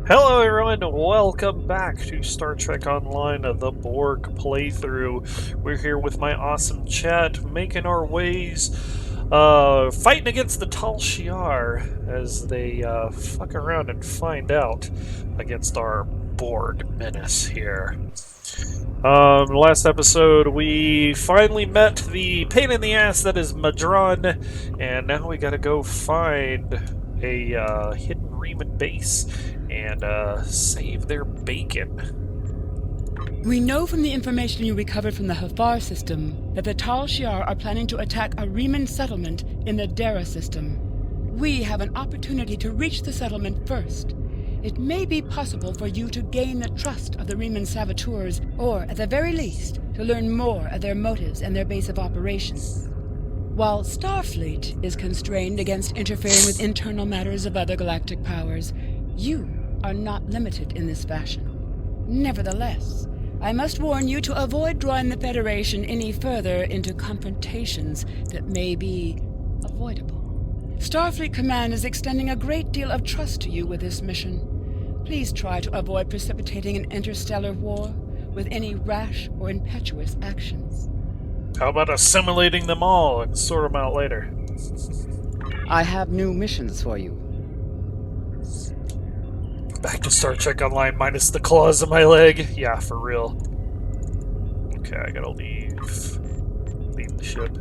Hello everyone, welcome back to Star Trek Online, the Borg playthrough. We're here with my awesome chat, making our ways, fighting against the Tal Shiar as they fuck around and find out against our Borg menace here. Last episode we finally met the pain in the ass that is Madron, and now we gotta go find a hidden Riemann base and save their bacon. We know from the information you recovered from the Hafar system that the Tal Shiar are planning to attack a Riemann settlement in the Dara system. We have an opportunity to reach the settlement first. It may be possible for you to gain the trust of the Riemann saboteurs, or at the very least, to learn more of their motives and their base of operations. While Starfleet is constrained against interfering with internal matters of other galactic powers, you are not limited in this fashion. Nevertheless, I must warn you to avoid drawing the Federation any further into confrontations that may be avoidable. Starfleet Command is extending a great deal of trust to you with this mission. Please try to avoid precipitating an interstellar war with any rash or impetuous actions. How about assimilating them all and sort them out later? I have new missions for you. Back to Star Trek Online minus the claws in my leg. Yeah, for real. Okay, I gotta leave the ship.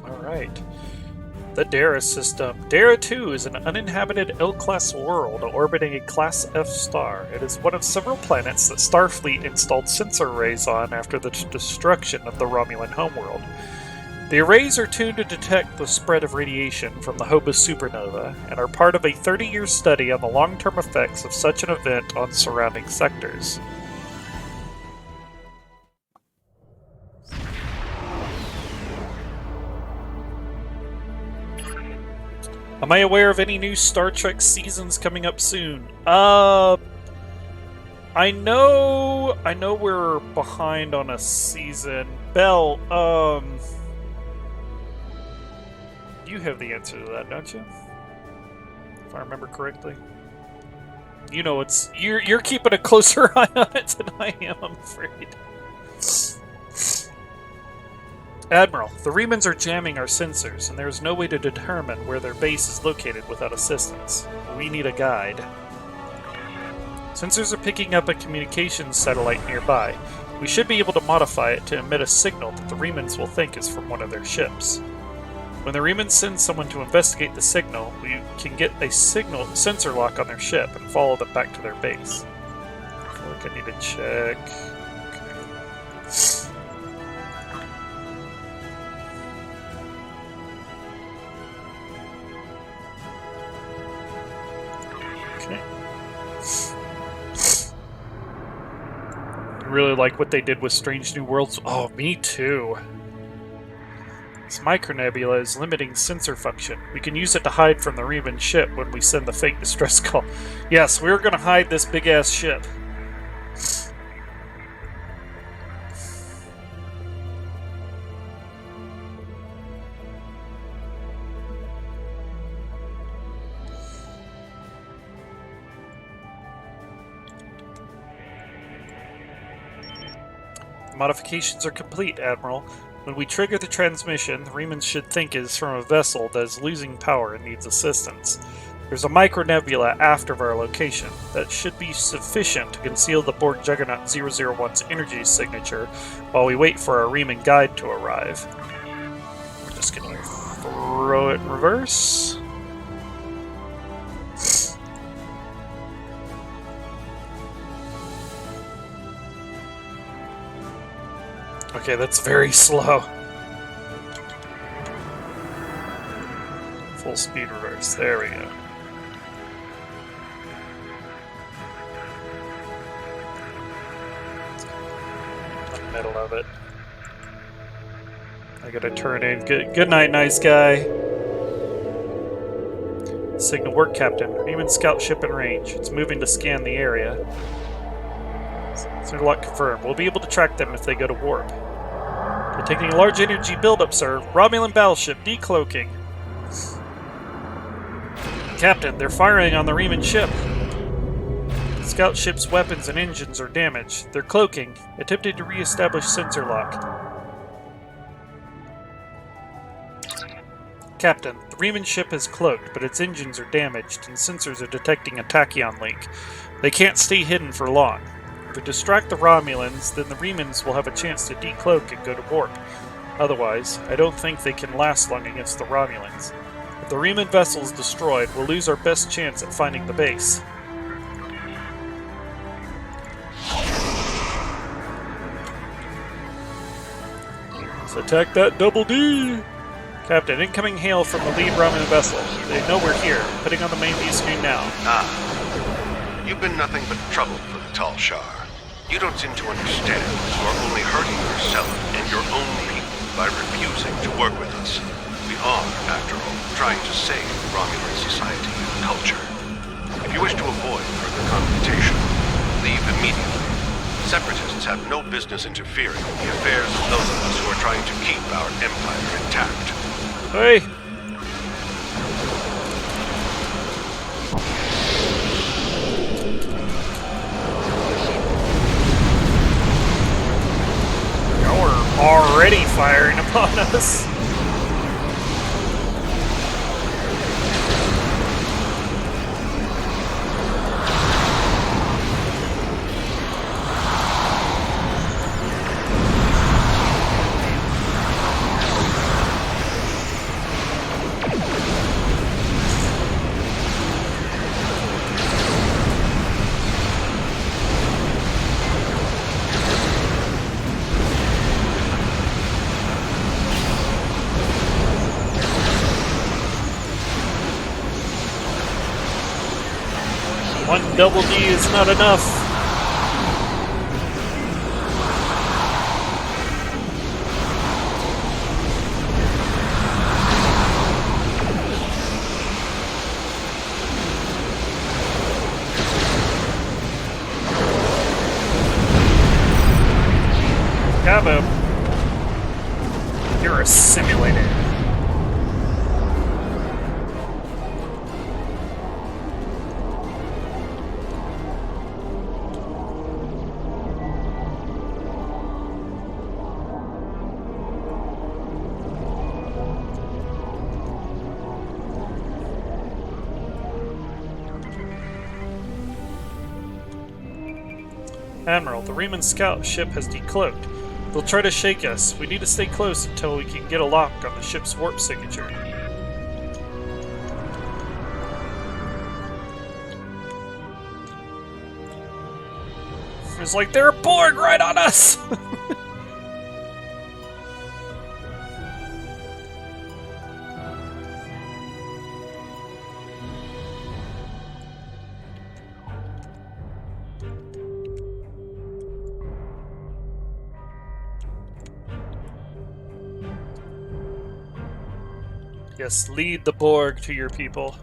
Alright. The Dara system. Dara 2 is an uninhabited L-class world orbiting a Class F star. It is one of several planets that Starfleet installed sensor arrays on after the destruction of the Romulan homeworld. The arrays are tuned to detect the spread of radiation from the Hobus supernova and are part of a 30-year study on the long-term effects of such an event on surrounding sectors. Am I aware of any new Star Trek seasons coming up soon? I know we're behind on a season. Bell, you have the answer to that, don't you? If I remember correctly. You know, you're keeping a closer eye on it than I am, I'm afraid. Admiral, the Remans are jamming our sensors, and there is no way to determine where their base is located without assistance. We need a guide. Sensors are picking up a communications satellite nearby. We should be able to modify it to emit a signal that the Remans will think is from one of their ships. When the Remans send someone to investigate the signal, we can get a sensor lock on their ship and follow them back to their base. I feel like I need to check. Really like what they did with Strange New Worlds. Oh, me too. This micronebula is limiting sensor function. We can use it to hide from the Riemann ship when we send the fake distress call. Yes, we're gonna hide this big-ass ship. Modifications are complete, Admiral. When we trigger the transmission, the Remans should think it is from a vessel that is losing power and needs assistance. There's a micronebula aft of our location that should be sufficient to conceal the Borg Juggernaut 001's energy signature while we wait for our Riemann guide to arrive. We're just gonna throw it in reverse. Okay, that's very slow. Full speed reverse. There we go. middle of it. I gotta turn in. Good night, nice guy. Signal work, Captain. Human scout ship in range. It's moving to scan the area. Signal lock confirmed. We'll be able to track them if they go to warp. Detecting a large energy buildup, sir. Romulan battleship decloaking. Captain, they're firing on the Riemann ship. The scout ship's weapons and engines are damaged. They're cloaking. Attempted to re-establish sensor lock. Captain, the Riemann ship is cloaked, but its engines are damaged, and sensors are detecting a tachyon leak. They can't stay hidden for long. If we distract the Romulans, then the Riemanns will have a chance to decloak and go to warp. Otherwise, I don't think they can last long against the Romulans. If the Riemann vessel is destroyed, we'll lose our best chance at finding the base. Let's attack that double D! Captain, incoming hail from the lead Romulan vessel. They know we're here. Putting on the main view screen now. You've been nothing but trouble for the Tal Shar. You don't seem to understand. You are only hurting yourself and your own people by refusing to work with us. We are, after all, trying to save Romulan society and culture. If you wish to avoid further confrontation, leave immediately. Separatists have no business interfering in the affairs of those of us who are trying to keep our empire intact. Hey! You're already firing upon us. One double D is not enough. Kaboom. You're assimilated. Admiral, the Riemann scout ship has decloaked. They'll try to shake us. We need to stay close until we can get a lock on the ship's warp signature. It's like they're a Borg right on us! Yes, lead the Borg to your people.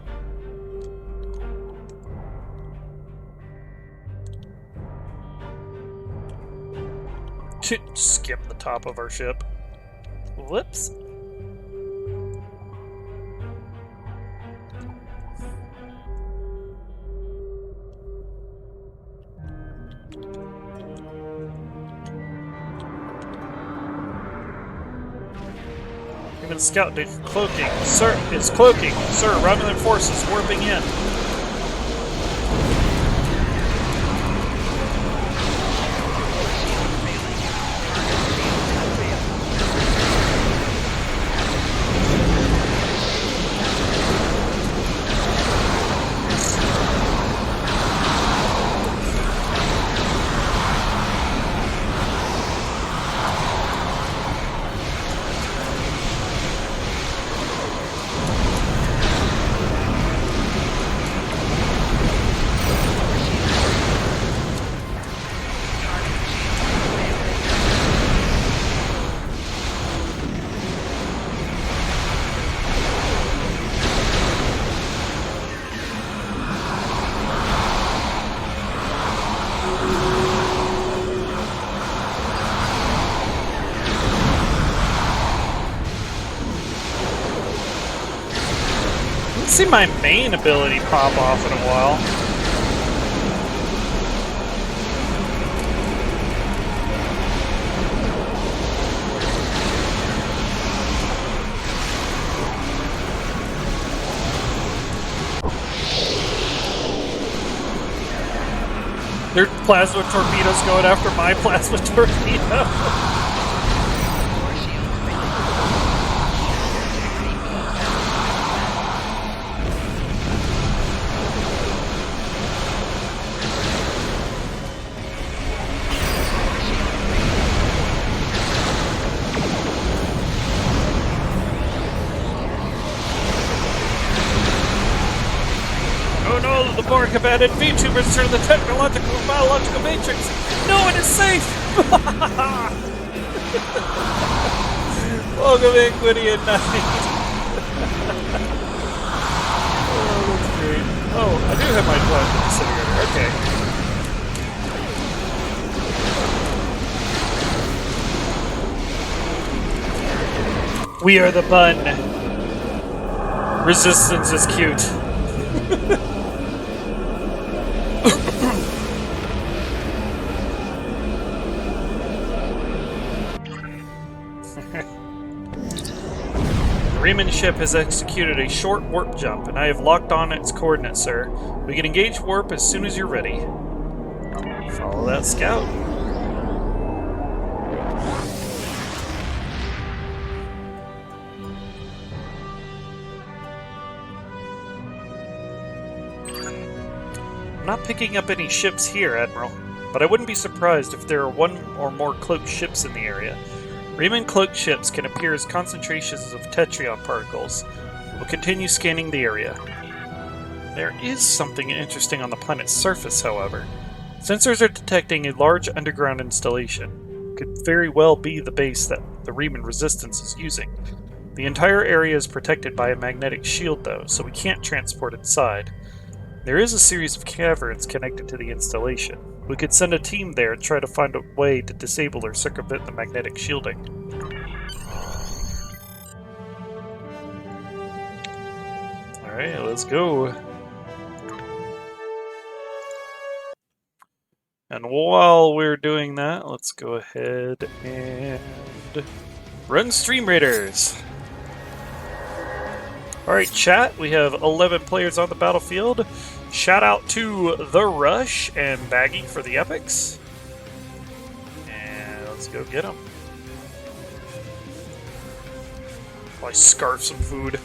Skip the top of our ship. Whoops. Human scout cloaking. Sir, it's cloaking. Sir, Romulan forces warping in. seen my main ability pop off in a while. Their plasma torpedoes going after my plasma torpedo. Oh no, the Borg have added vtubers to the technological and biological matrix. No one is safe! Welcome in, Quiddy at night. Oh, that's great. Oh, I do have my plasma disintegrator. Okay. We are the bun. Resistance is cute. The Riemann ship has executed a short warp jump, and I have locked on its coordinates, sir. We can engage warp as soon as you're ready. Follow that scout. I'm not picking up any ships here, Admiral, but I wouldn't be surprised if there are one or more cloaked ships in the area. Riemann cloaked ships can appear as concentrations of tetryon particles. We'll continue scanning the area. There is something interesting on the planet's surface, however. Sensors are detecting a large underground installation. It could very well be the base that the Riemann resistance is using. The entire area is protected by a magnetic shield, though, so we can't transport inside. There is a series of caverns connected to the installation. We could send a team there and try to find a way to disable or circumvent the magnetic shielding. Alright, let's go. And while we're doing that, let's go ahead and run Stream Raiders. Alright, chat, we have 11 players on the battlefield. Shout out to The Rush and Baggy for the epics. And let's go get them. While I scarf some food.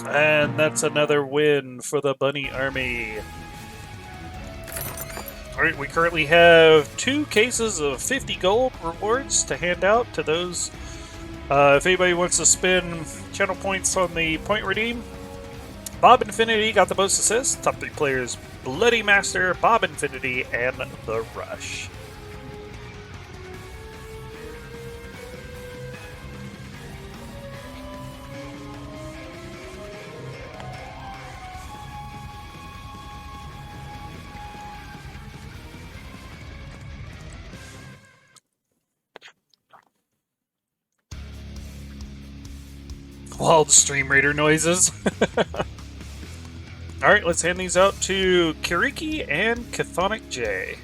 And that's another win for the Bunny Army. Alright, we currently have 2 cases of 50 gold rewards to hand out to those. If anybody wants to spend channel points on the point redeem, Bob Infinity got the most assists. Top 3 players, Bloody Master, Bob Infinity, and The Rush. Wild Stream Raider noises. Alright, let's hand these out to Kiriki and Chthonic J.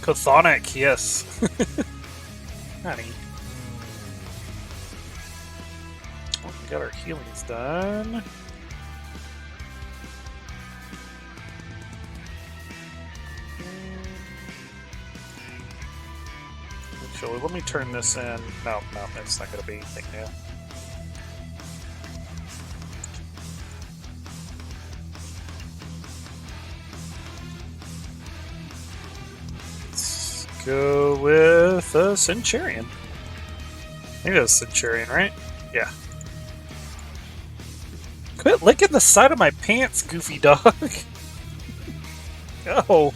Chthonic, yes. Honey. Oh, we got our healings done. actually. Let me turn this in. No, it's not going to be anything new. Let's go with a Centurion. I think that's Centurion, right? Yeah. Quit licking the side of my pants, goofy dog. Oh.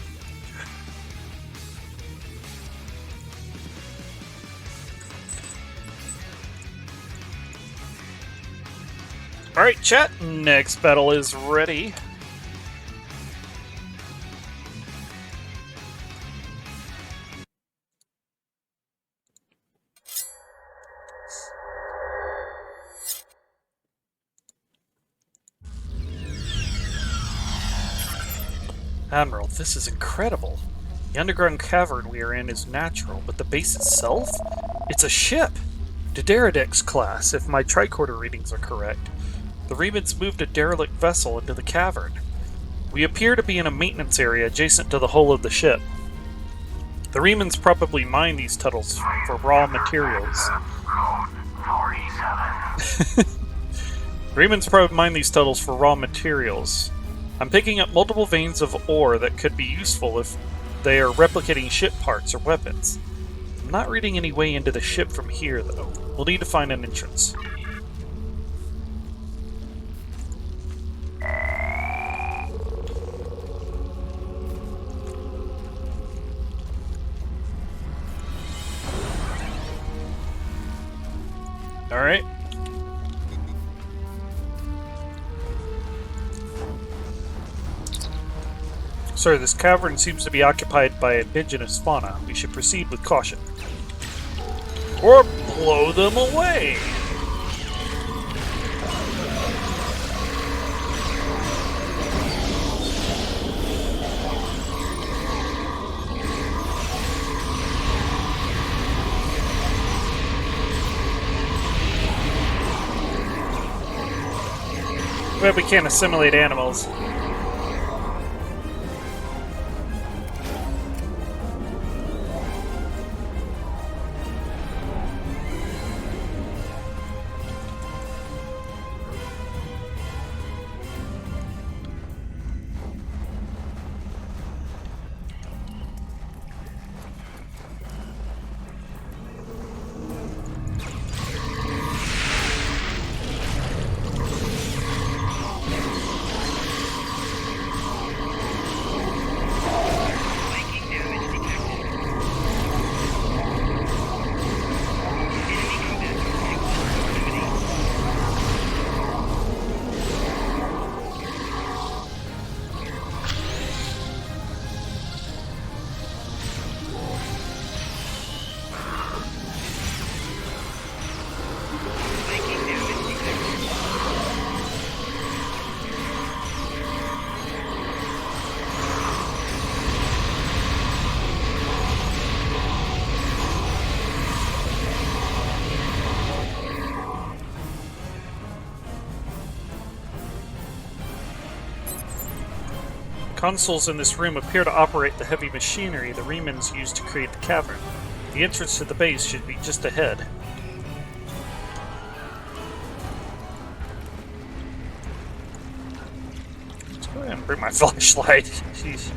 Alright, chat. Next battle is ready. Admiral, this is incredible. The underground cavern we are in is natural, but the base itself? It's a ship! Dederadex class, if my tricorder readings are correct. The Remans moved a derelict vessel into the cavern. We appear to be in a maintenance area adjacent to the hull of the ship. The Remans probably mine these tunnels for raw materials. Remans probably mine these tunnels for raw materials. I'm picking up multiple veins of ore that could be useful if they are replicating ship parts or weapons. I'm not reading any way into the ship from here, though. We'll need to find an entrance. Alright. Sir, this cavern seems to be occupied by indigenous fauna. We should proceed with caution. Or blow them away! But we can't assimilate animals. Consoles in this room appear to operate the heavy machinery the Remans used to create the cavern. The entrance to the base should be just ahead. Let's go ahead and bring my flashlight. Jeez.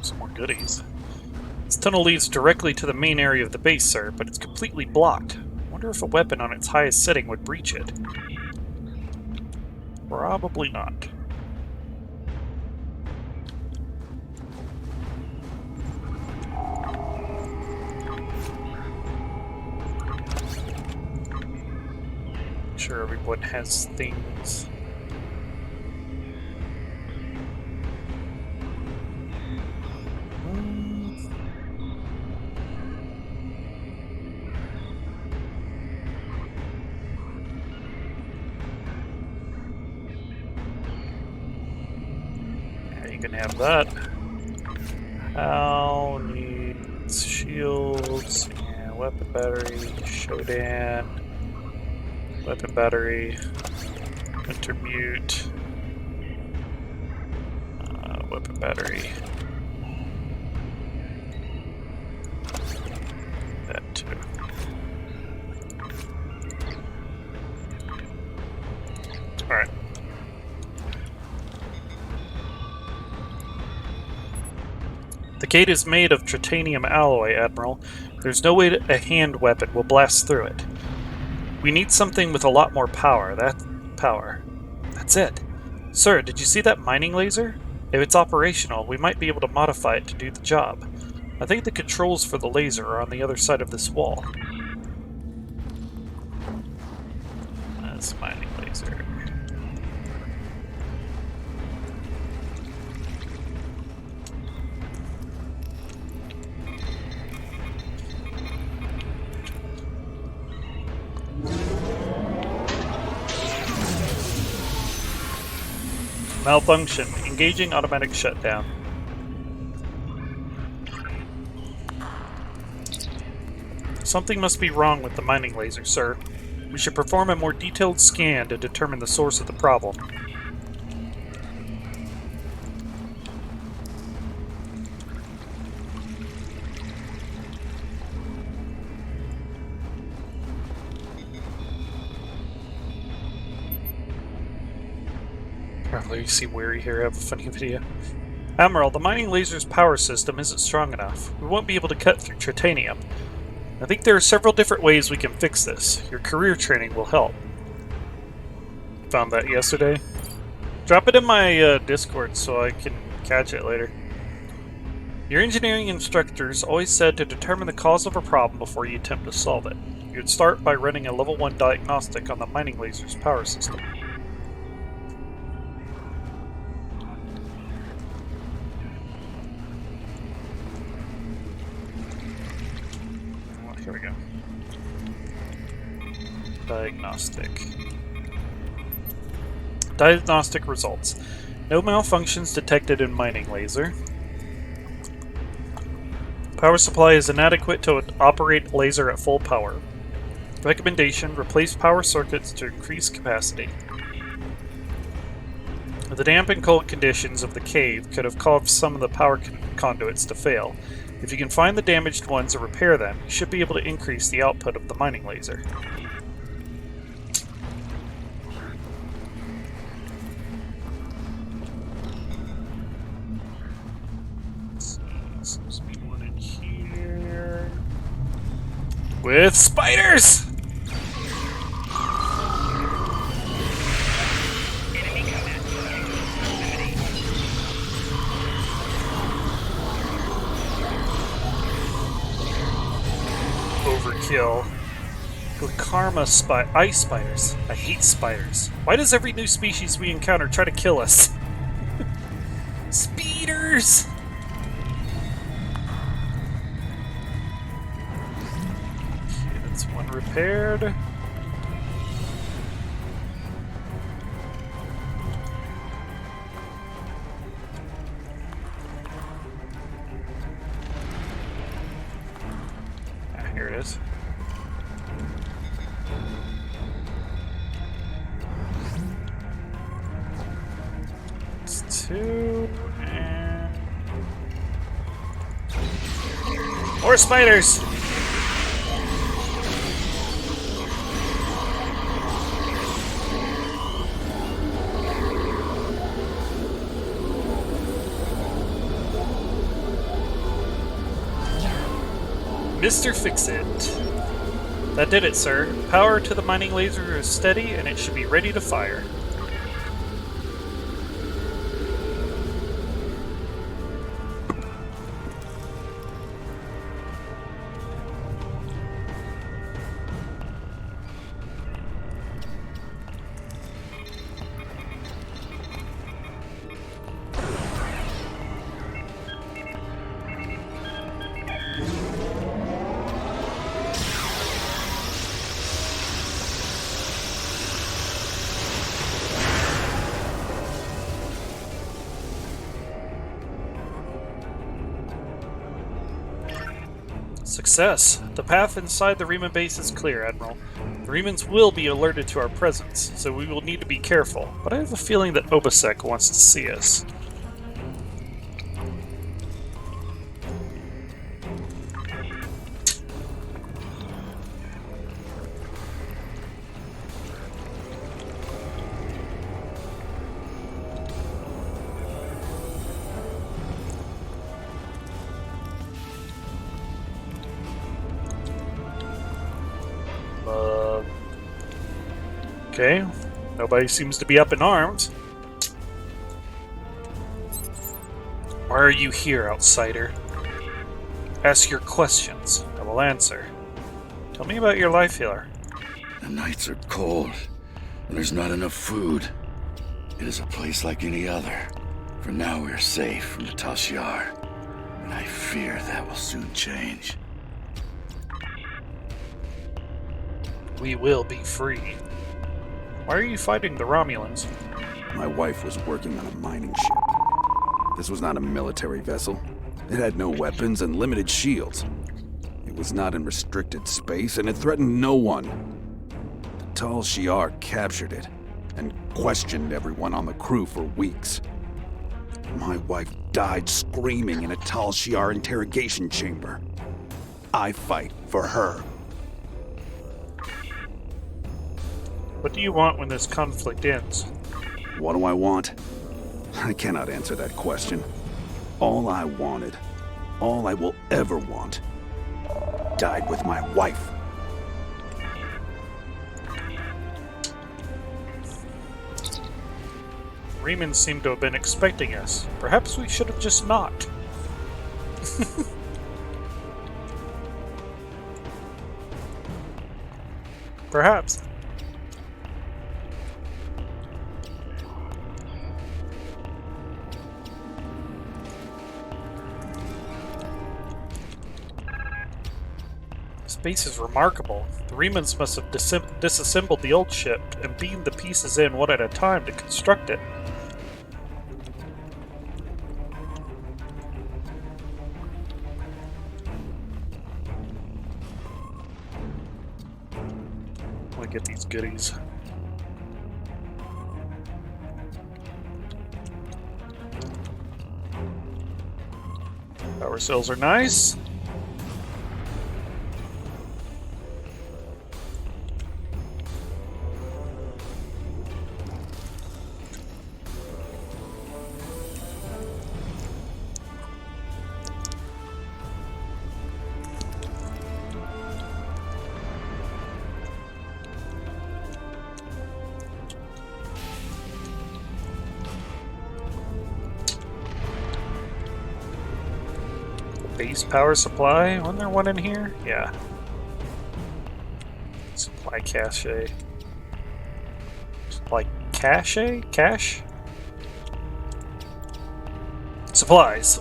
Some more goodies. This tunnel leads directly to the main area of the base, sir, but it's completely blocked. I wonder if a weapon on its highest setting would breach it. Probably not. I'm sure everyone has things. Can have that. How needs shields and weapon battery, Shodan, weapon battery, intermute, weapon battery. That too. Alright. The gate is made of titanium alloy, Admiral. There's no way a hand weapon will blast through it. We need something with a lot more power. That's it. Sir, did you see that mining laser? If it's operational, we might be able to modify it to do the job. I think the controls for the laser are on the other side of this wall. That's mining laser. Malfunction. Engaging automatic shutdown. Something must be wrong with the mining laser, sir. We should perform a more detailed scan to determine the source of the problem. Probably see Weary here have a funny video. Admiral, the mining laser's power system isn't strong enough. We won't be able to cut through titanium. I think there are several different ways we can fix this. Your career training will help. Found that yesterday. Drop it in my Discord so I can catch it later. Your engineering instructors always said to determine the cause of a problem before you attempt to solve it. You'd start by running a level 1 diagnostic on the mining laser's power system. Here we go. Diagnostic. Diagnostic results. No malfunctions detected in mining laser. Power supply is inadequate to operate laser at full power. Recommendation: replace power circuits to increase capacity. The damp and cold conditions of the cave could have caused some of the power conduits to fail. If you can find the damaged ones or repair them, you should be able to increase the output of the mining laser. Seems to be one in here. With spiders! Overkill. Karma ice spiders. I hate spiders. Why does every new species we encounter try to kill us? Speeders! Okay, that's one repaired. Here it is. It's two, and... more spiders! Mr. Fix-It. That did it, sir. Power to the mining laser is steady, and it should be ready to fire. Success! The path inside the Riemann base is clear, Admiral. The Riemanns will be alerted to our presence, so we will need to be careful, but I have a feeling that Obasek wants to see us. Okay, nobody seems to be up in arms. Why are you here, outsider? Ask your questions. I will answer. Tell me about your life here. The nights are cold, and there's not enough food. It is a place like any other. For now we are safe from the Tal Shiar, and I fear that will soon change. We will be free. Why are you fighting the Romulans? My wife was working on a mining ship. This was not a military vessel. It had no weapons and limited shields. It was not in restricted space, and it threatened no one. The Tal Shiar captured it, and questioned everyone on the crew for weeks. My wife died screaming in a Tal Shiar interrogation chamber. I fight for her. What do you want when this conflict ends? What do I want? I cannot answer that question. All I wanted, all I will ever want, died with my wife. Remans seem to have been expecting us. Perhaps we should have just not. Perhaps. Space is remarkable. The Remans must have disassembled the old ship and beamed the pieces in one at a time to construct it. I'm gonna get these goodies. Power cells are nice. Base power supply? Wasn't there one in here? Yeah. Supply cache. Supply cache? Cache? Supplies.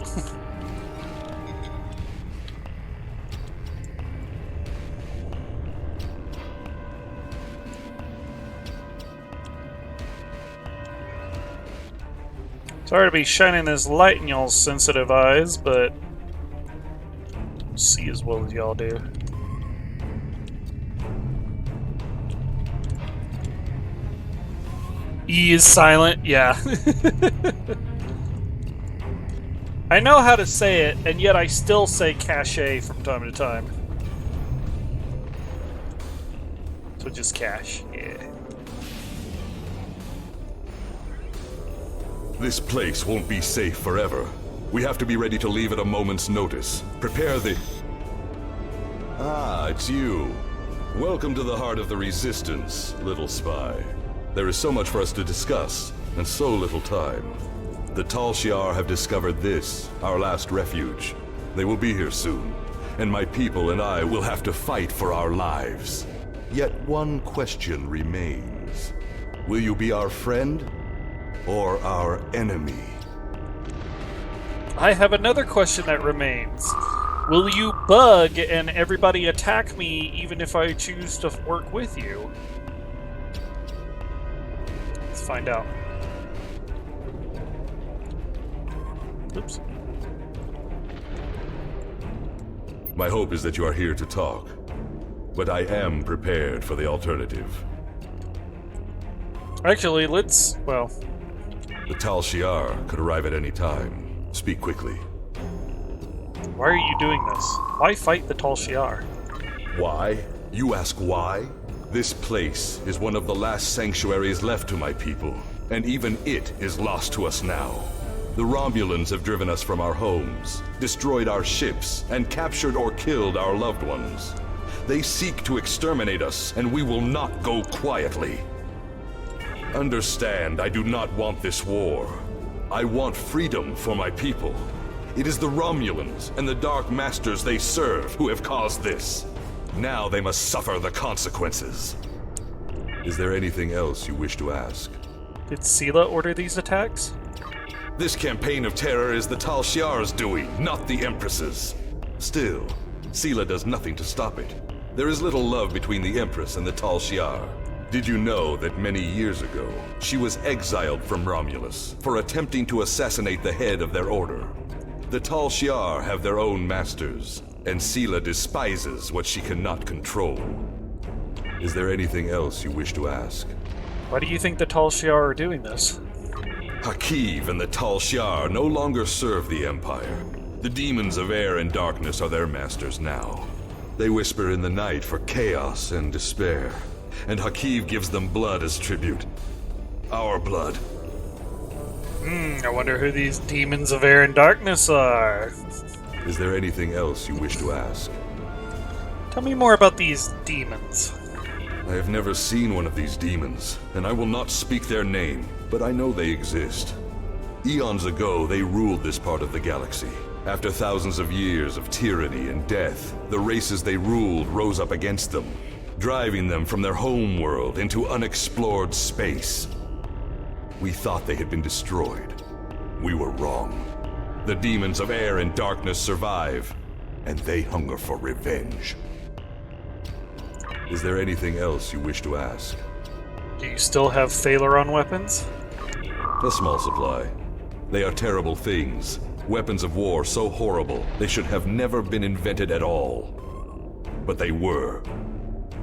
Sorry to be shining this light in y'all's sensitive eyes, but see as well as y'all do. E is silent, yeah. I know how to say it, and yet I still say cache from time to time. So just cache, yeah. This place won't be safe forever. We have to be ready to leave at a moment's notice. Prepare the... Ah, it's you. Welcome to the heart of the Resistance, little spy. There is so much for us to discuss, and so little time. The Tal Shiar have discovered this, our last refuge. They will be here soon, and my people and I will have to fight for our lives. Yet one question remains. Will you be our friend, or our enemy? I have another question that remains. Will you bug and everybody attack me even if I choose to work with you? Let's find out. Oops. My hope is that you are here to talk, but I am prepared for the alternative. Actually, let's, well... The Tal Shiar could arrive at any time. Speak quickly. Why are you doing this? Why fight the Tal Shiar? Why? You ask why? This place is one of the last sanctuaries left to my people, and even it is lost to us now. The Romulans have driven us from our homes, destroyed our ships, and captured or killed our loved ones. They seek to exterminate us, and we will not go quietly. Understand, I do not want this war. I want freedom for my people. It is the Romulans and the Dark Masters they serve who have caused this. Now they must suffer the consequences. Is there anything else you wish to ask? Did Sela order these attacks? This campaign of terror is the Tal Shiar's doing, not the Empress's. Still, Sela does nothing to stop it. There is little love between the Empress and the Tal Shiar. Did you know that many years ago, she was exiled from Romulus for attempting to assassinate the head of their order? The Tal Shiar have their own masters, and Sela despises what she cannot control. Is there anything else you wish to ask? Why do you think the Tal Shiar are doing this? Hakiv and the Tal Shiar no longer serve the Empire. The demons of air and darkness are their masters now. They whisper in the night for chaos and despair, and Hakiv gives them blood as tribute. Our blood. I wonder who these demons of air and darkness are. Is there anything else you wish to ask? Tell me more about these demons. I have never seen one of these demons, and I will not speak their name, but I know they exist. Eons ago, they ruled this part of the galaxy. After thousands of years of tyranny and death, the races they ruled rose up against them, driving them from their home world into unexplored space. We thought they had been destroyed. We were wrong. The demons of air and darkness survive, and they hunger for revenge. Is there anything else you wish to ask? Do you still have Thaleron weapons? A small supply. They are terrible things. Weapons of war so horrible, they should have never been invented at all. But they were.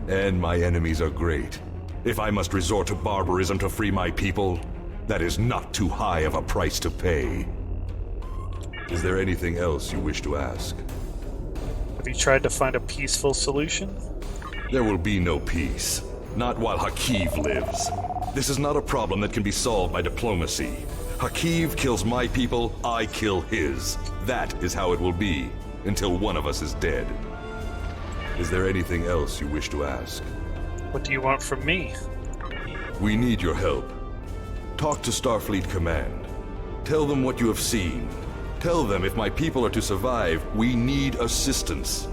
And my enemies are great. If I must resort to barbarism to free my people, that is not too high of a price to pay. Is there anything else you wish to ask? Have you tried to find a peaceful solution? There will be no peace. Not while Hakiv lives. This is not a problem that can be solved by diplomacy. Hakiv kills my people, I kill his. That is how it will be, until one of us is dead. Is there anything else you wish to ask? What do you want from me? We need your help. Talk to Starfleet Command. Tell them what you have seen. Tell them if my people are to survive, we need assistance.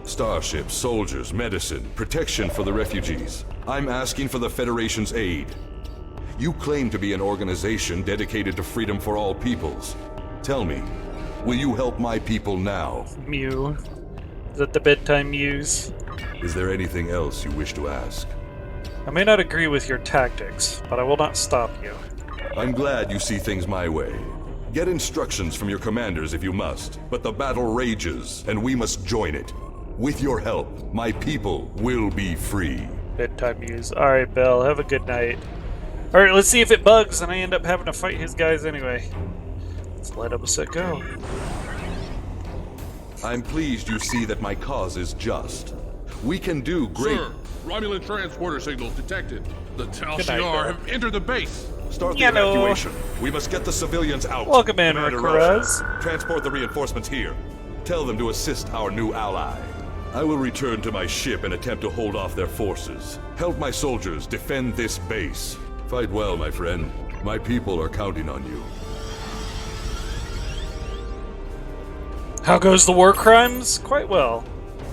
Starships, soldiers, medicine, protection for the refugees. I'm asking for the Federation's aid. You claim to be an organization dedicated to freedom for all peoples. Tell me, will you help my people now? Mew. Is that the bedtime muse? Is there anything else you wish to ask? I may not agree with your tactics, but I will not stop you. I'm glad you see things my way. Get instructions from your commanders if you must, but the battle rages, and we must join it. With your help, my people will be free. Bedtime muse. Alright, Belle, have a good night. Alright, let's see if it bugs and I end up having to fight his guys anyway. Let's let him set go. I'm pleased you see that my cause is just. We can do great... Sir, Romulan transporter signals detected. The Tal Good night, Shiar Belle. have entered the base. Start the Yellow. evacuation. We must get the civilians out. Welcome in, Commander Ricarez. Roche, transport the reinforcements here. Tell them to assist our new ally. I will return to my ship and attempt to hold off their forces. Help my soldiers defend this base. Fight well, my friend. My people are counting on you. How goes the war crimes? Quite well.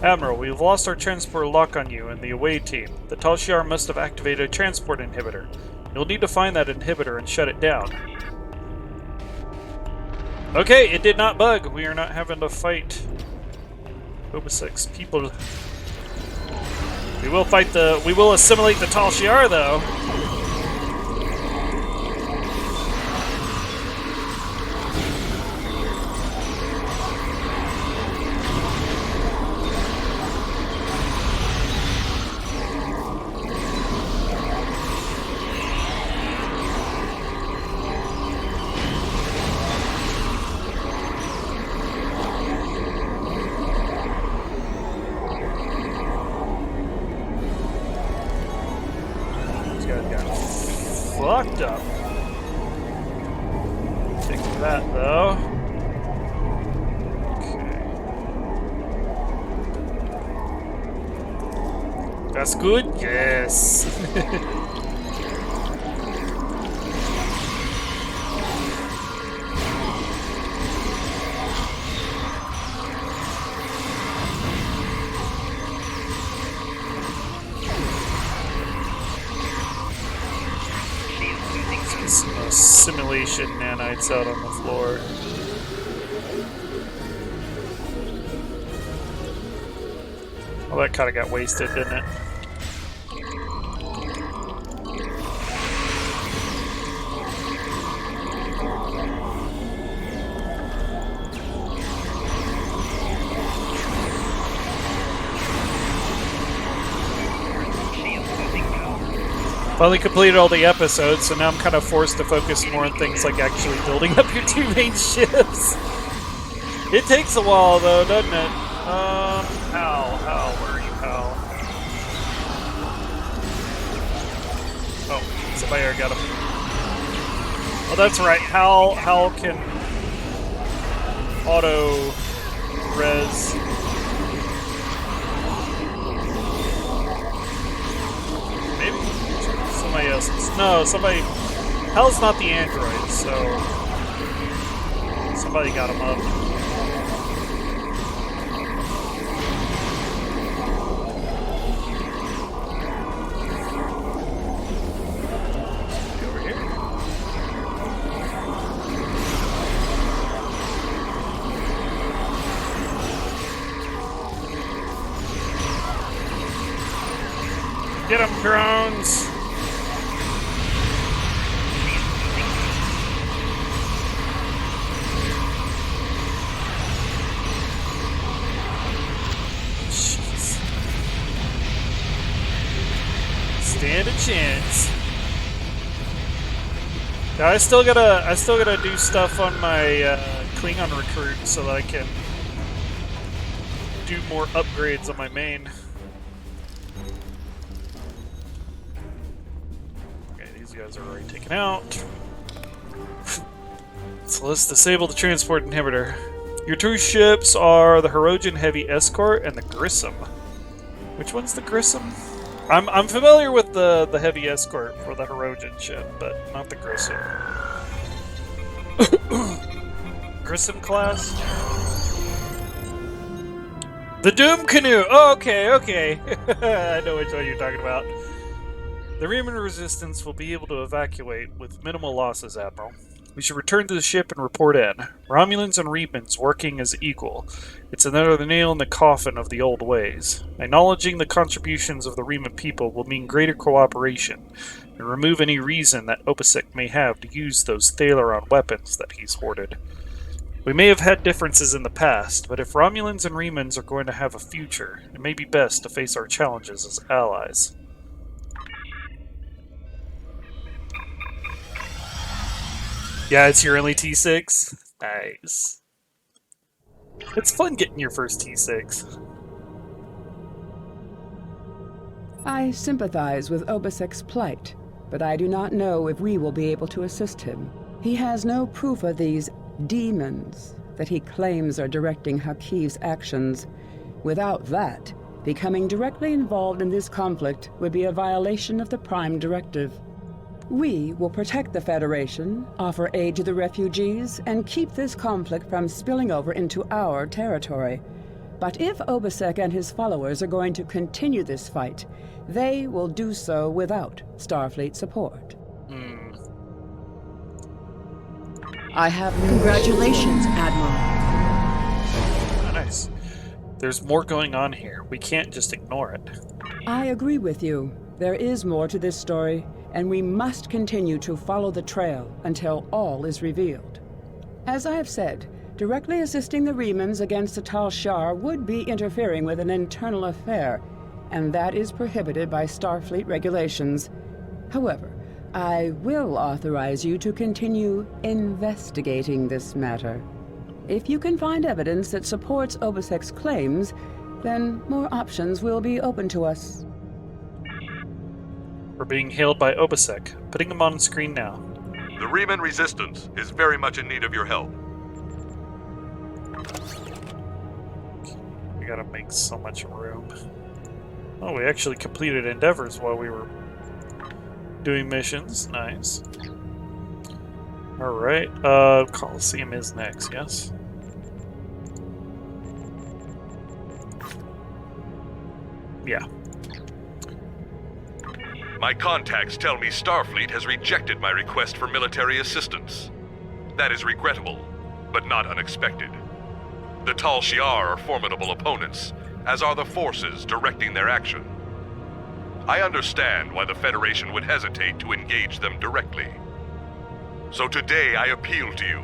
Admiral, we've lost our transport lock on you and the away team. The Tal Shiar must have activated a transport inhibitor. You'll need to find that inhibitor and shut it down. Okay, it did not bug. We are not having to fight Obisix people. We will assimilate the Tal Shiar though. Fucked up. Fix that though. Okay. That's good? Yes. Some simulation nanites out on the floor. Well, that kind of got wasted, didn't it? Finally completed all the episodes, so now I'm kind of forced to focus more on things like actually building up your two main ships. It takes a while, though, doesn't it? Hal, where are you, Hal? Oh, somebody already got him. Oh, that's right. Hal can auto-res. Somebody else's. No, somebody. Hal's not the android, so somebody got him up. Over here. Get him, drones! Stand a chance. Now I still gotta do stuff on my Klingon recruit so that I can do more upgrades on my main. Okay, these guys are already taken out. So let's disable the transport inhibitor. Your two ships are the Hirogen Heavy Escort and the Grissom. Which one's the Grissom? I'm familiar with the Heavy Escort for the Hirogen ship, but not the Grissom. Grissom class? The Doom Canoe! Oh, okay. I know which one you're talking about. The Riemann Resistance will be able to evacuate with minimal losses, Admiral. We should return to the ship and report in. Romulans and Remans working as equal. It's another nail in the coffin of the old ways. Acknowledging the contributions of the Reman people will mean greater cooperation, and remove any reason that Opasek may have to use those Thaleron weapons that he's hoarded. We may have had differences in the past, but if Romulans and Remans are going to have a future, it may be best to face our challenges as allies. Yeah, it's your only T6? Nice. It's fun getting your first T6. I sympathize with Obasek's plight, but I do not know if we will be able to assist him. He has no proof of these demons that he claims are directing Hakiv's actions. Without that, becoming directly involved in this conflict would be a violation of the Prime Directive. We will protect the Federation, offer aid to the refugees, and keep this conflict from spilling over into our territory. But if Obasek and his followers are going to continue this fight, they will do so without Starfleet support. I have Congratulations, Admiral. Nice. There's more going on here. We can't just ignore it. I agree with you. There is more to this story, and we must continue to follow the trail until all is revealed. As I have said, directly assisting the Remans against the Tal Shiar would be interfering with an internal affair, and that is prohibited by Starfleet regulations. However, I will authorize you to continue investigating this matter. If you can find evidence that supports Obasek's claims, then more options will be open to us. We're being hailed by Obasek. Putting him on screen now. The Riemann Resistance is very much in need of your help. We gotta make so much room. Oh, we actually completed endeavors while we were doing missions. Nice. Alright, Coliseum is next, yes? Yeah. My contacts tell me Starfleet has rejected my request for military assistance. That is regrettable, but not unexpected. The Tal Shiar are formidable opponents, as are the forces directing their action. I understand why the Federation would hesitate to engage them directly. So today I appeal to you,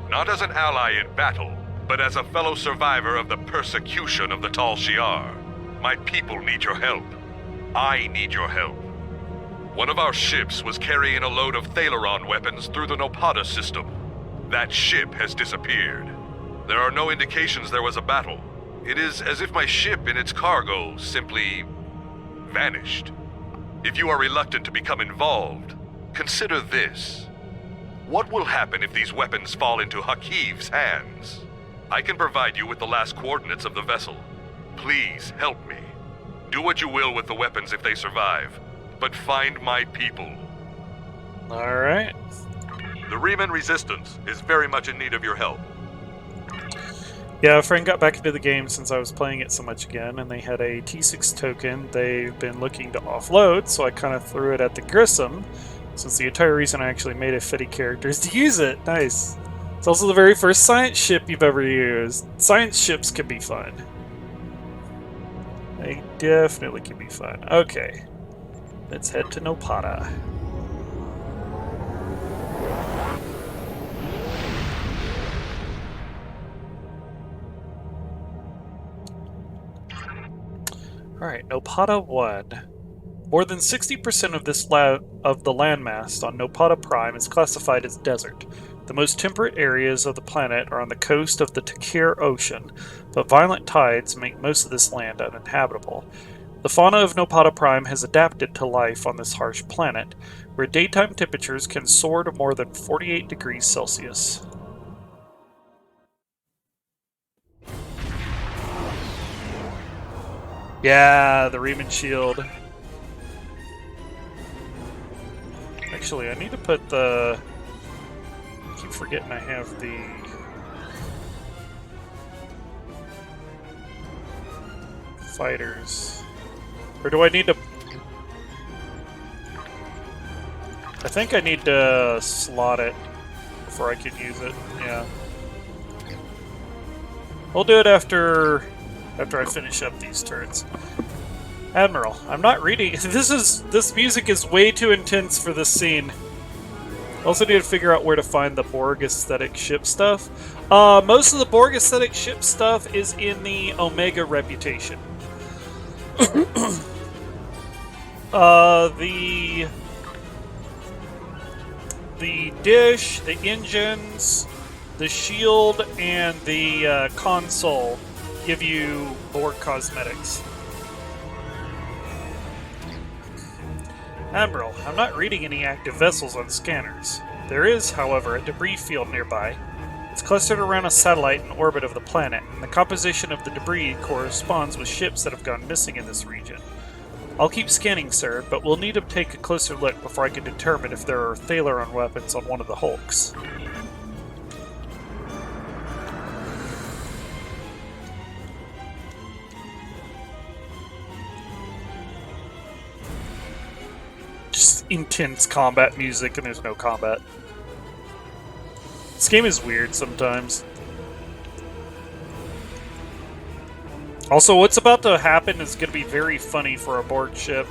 not as an ally in battle, but as a fellow survivor of the persecution of the Tal Shiar. My people need your help. I need your help. One of our ships was carrying a load of Thalaron weapons through the Nopata system. That ship has disappeared. There are no indications there was a battle. It is as if my ship and its cargo simply vanished. If you are reluctant to become involved, consider this. What will happen if these weapons fall into Hakiv's hands? I can provide you with the last coordinates of the vessel. Please help me. Do what you will with the weapons if they survive, but find my people. Alright. The Riemann Resistance is very much in need of your help. Yeah, a friend got back into the game since I was playing it so much again, and they had a T6 token they've been looking to offload, so I kind of threw it at the Grissom, since the entire reason I actually made a Fitty character is to use it. Nice. It's also the very first science ship you've ever used. Science ships can be fun. They definitely can be fun. Okay. Let's head to Nopata. Alright, Nopata 1. More than 60% of the landmass on Nopata Prime is classified as desert. The most temperate areas of the planet are on the coast of the Takir Ocean, but violent tides make most of this land uninhabitable. The fauna of Nopata Prime has adapted to life on this harsh planet, where daytime temperatures can soar to more than 48 degrees Celsius. Yeah, the Riemann shield. Actually, I need to put the... I keep forgetting I have the... fighters. Or do I need to... I think I need to slot it before I can use it, yeah. We'll do it after I finish up these turns. Admiral, I'm not reading. This music is way too intense for this scene. Also need to figure out where to find the Borg aesthetic ship stuff. Most of the Borg aesthetic ship stuff is in the Omega reputation. The dish, the engines, the shield, and the console give you Borg cosmetics. Admiral, I'm not reading any active vessels on scanners. There is, however, a debris field nearby. It's clustered around a satellite in orbit of the planet, and the composition of the debris corresponds with ships that have gone missing in this region. I'll keep scanning, sir, but we'll need to take a closer look before I can determine if there are Thalaron weapons on one of the hulks. Just intense combat music, and there's no combat. This game is weird sometimes. Also, what's about to happen is going to be very funny for a Borg ship.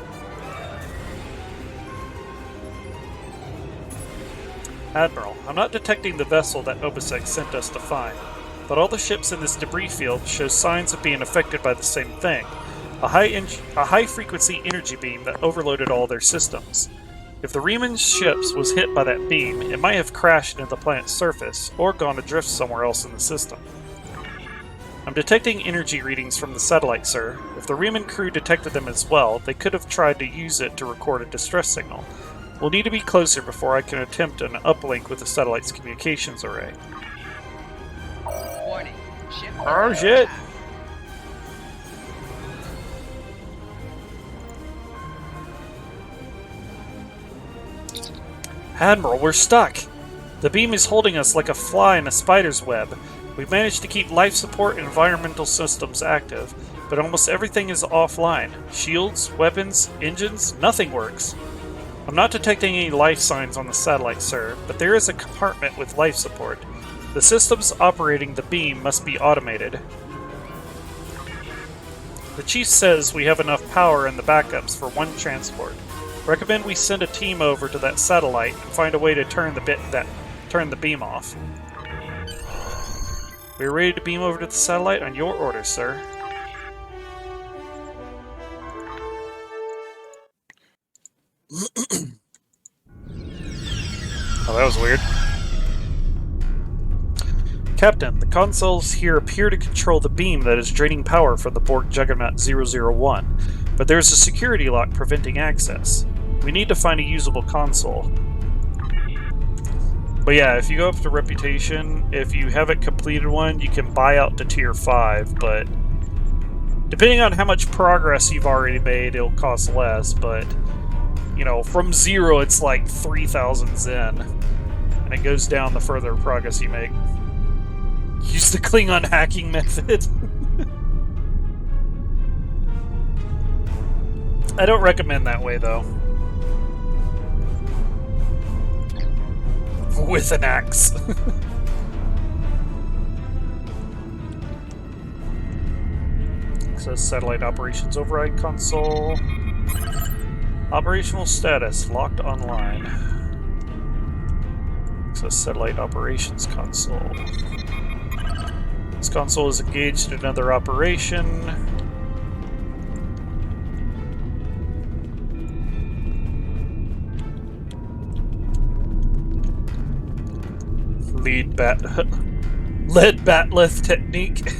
Admiral, I'm not detecting the vessel that Obisek sent us to find, but all the ships in this debris field show signs of being affected by the same thing. A high-frequency energy beam that overloaded all their systems. If the Riemann ships was hit by that beam, it might have crashed into the planet's surface, or gone adrift somewhere else in the system. I'm detecting energy readings from the satellite, sir. If the Riemann crew detected them as well, they could have tried to use it to record a distress signal. We'll need to be closer before I can attempt an uplink with the satellite's communications array. Warning. Ship Oh shit! Admiral, we're stuck! The beam is holding us like a fly in a spider's web. We've managed to keep life support and environmental systems active, but almost everything is offline. Shields, weapons, engines, nothing works. I'm not detecting any life signs on the satellite, sir, but there is a compartment with life support. The systems operating the beam must be automated. The chief says we have enough power in the backups for one transport. Recommend we send a team over to that satellite and find a way to turn the beam off. We're ready to beam over to the satellite on your order, sir. Oh, that was weird. Captain, the consoles here appear to control the beam that is draining power from the Borg Juggernaut 001, but there is a security lock preventing access. We need to find a usable console. But yeah, if you go up to Reputation, if you haven't completed one, you can buy out to Tier 5, but depending on how much progress you've already made, it'll cost less, but you know, from 0 it's like 3,000 Zen, and it goes down the further progress you make. Use the Klingon hacking method. I don't recommend that way, though. With an axe. Access Satellite Operations Override Console. Operational status, locked online. Access Satellite Operations Console. This console is engaged in another operation. Lead batleth technique.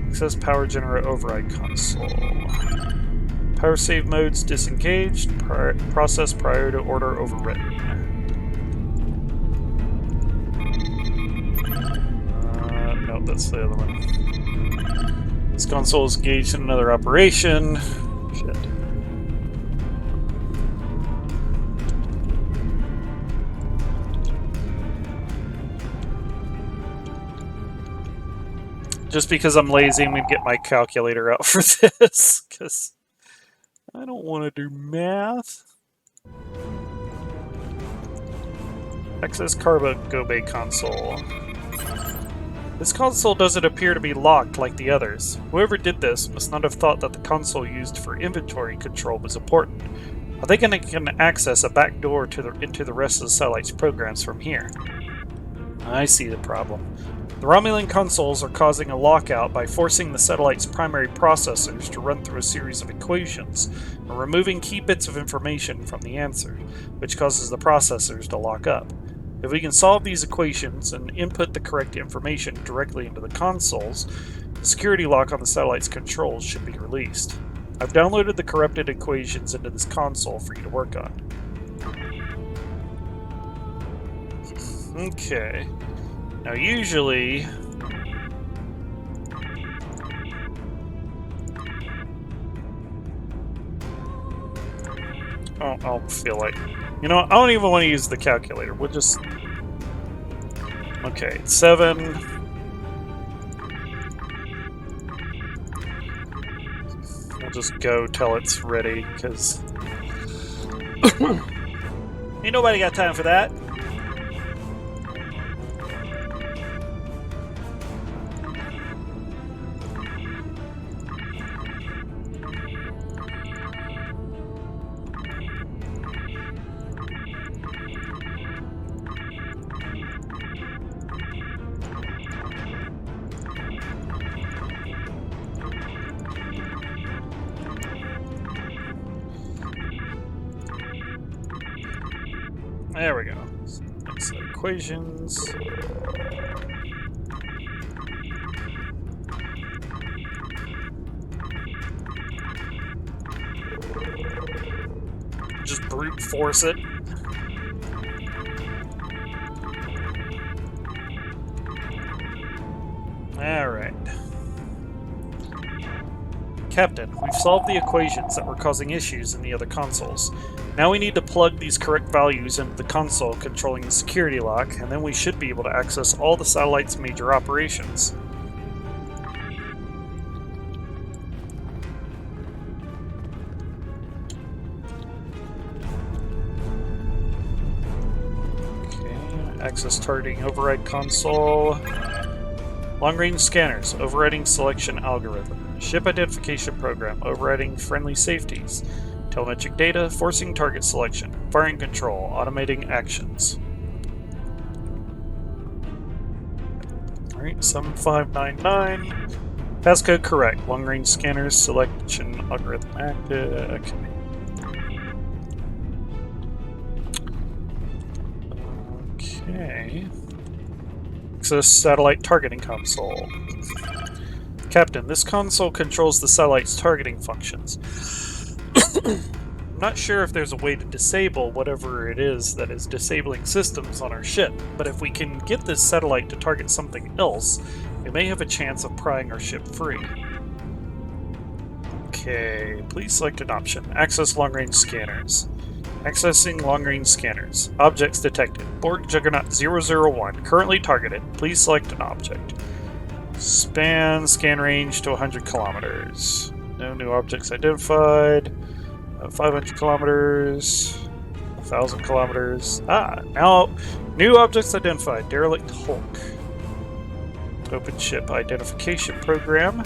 Access Power Generator Override Console. Power save modes disengaged. Process prior to order overwritten. No, that's the other one. This console is engaged in another operation. Shit. Just because I'm lazy, I'm going to get my calculator out for this, because I don't want to do math. Access Cargo Bay Console. This console doesn't appear to be locked like the others. Whoever did this must not have thought that the console used for inventory control was important. Are they going to access a back door into the rest of the satellite's programs from here? I see the problem. The Romulan consoles are causing a lockout by forcing the satellite's primary processors to run through a series of equations, and removing key bits of information from the answer, which causes the processors to lock up. If we can solve these equations and input the correct information directly into the consoles, the security lock on the satellite's controls should be released. I've downloaded the corrupted equations into this console for you to work on. Okay. Now usually... I'll feel like... You know, I don't even want to use the calculator. We'll just... Okay, 7... We'll just go till it's ready, because... Ain't nobody got time for that. There we go. Next set of equations. Just brute force it. Alright. Captain, we've solved the equations that were causing issues in the other consoles. Now we need to plug these correct values into the console controlling the security lock, and then we should be able to access all the satellite's major operations. Access targeting override console. Long-range scanners, overriding selection algorithm. Ship identification program, overriding friendly safeties. Telemetric data, forcing target selection. Firing control, automating actions. Alright, 7599. Passcode correct. Long-range scanners, selection algorithm active. Okay. Access satellite targeting console. Captain, this console controls the satellite's targeting functions. I'm not sure if there's a way to disable whatever it is that is disabling systems on our ship, but if we can get this satellite to target something else, we may have a chance of prying our ship free. Okay, please select an option. Access long-range scanners. Accessing long-range scanners. Objects detected. Borg Juggernaut 001. Currently targeted. Please select an object. Scan range to 100 kilometers. No new objects identified. 500 kilometers. 1,000 kilometers. Now new objects identified. Derelict Hulk. Open ship identification program.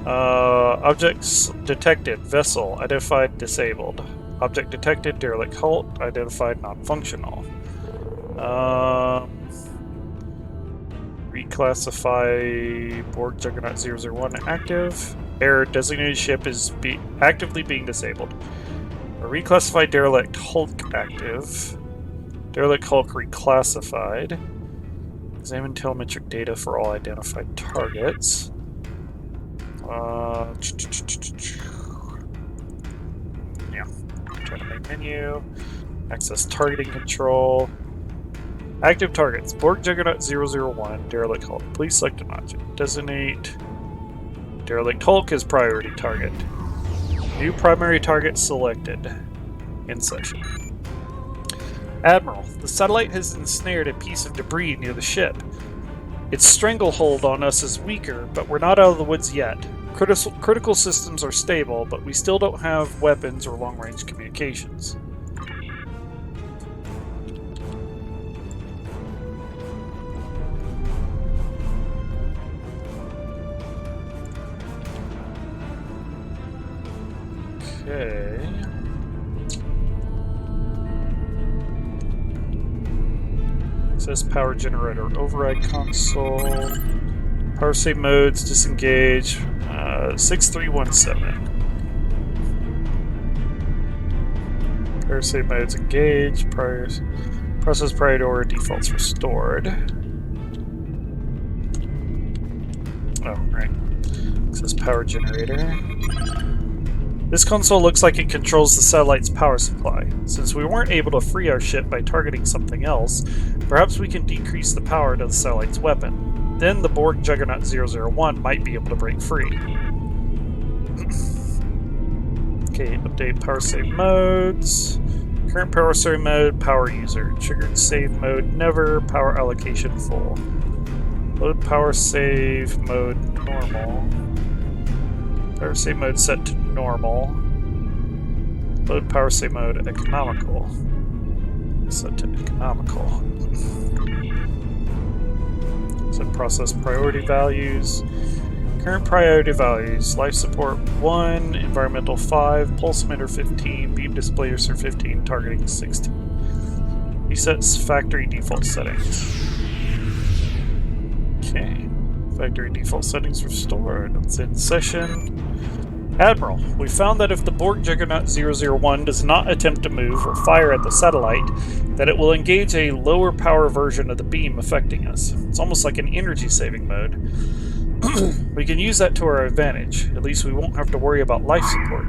Objects detected. Vessel identified disabled. Object detected, derelict Hulk, identified non-functional. Reclassify Borg Juggernaut 001 active. Error, designated ship is actively being disabled. Reclassify derelict Hulk active. Derelict Hulk reclassified. Examine telemetric data for all identified targets. Turn to main menu. Access targeting control. Active targets. Borg Juggernaut 001. Derelict Hulk. Please select an object. Designate Derelict Hulk as priority target. New primary target selected. In session. Admiral, the satellite has ensnared a piece of debris near the ship. Its stranglehold on us is weaker, but we're not out of the woods yet. Critical systems are stable, but we still don't have weapons or long-range communications. Okay. It says power generator override console. Power save modes, disengage. 6317. Power save modes engage. Process prior to order defaults restored. Oh, right. It says power generator. This console looks like it controls the satellite's power supply. Since we weren't able to free our ship by targeting something else, perhaps we can decrease the power to the satellite's weapon. Then the Borg Juggernaut 001 might be able to break free. Okay, update power save modes. Current power save mode, power user. Triggered save mode, never. Power allocation full. Load power save mode, normal. Power save mode set to normal. Load power save mode, economical. Set to economical. Set process priority values. Current priority values: life support 1, environmental 5, pulse emitter 15, beam displacer 15, targeting 16. Resets factory default settings. Okay. Factory default settings restored. It's in session. Admiral, we found that if the Borg Juggernaut 001 does not attempt to move or fire at the satellite, that it will engage a lower power version of the beam affecting us. It's almost like an energy saving mode. We can use that to our advantage. At least we won't have to worry about life support.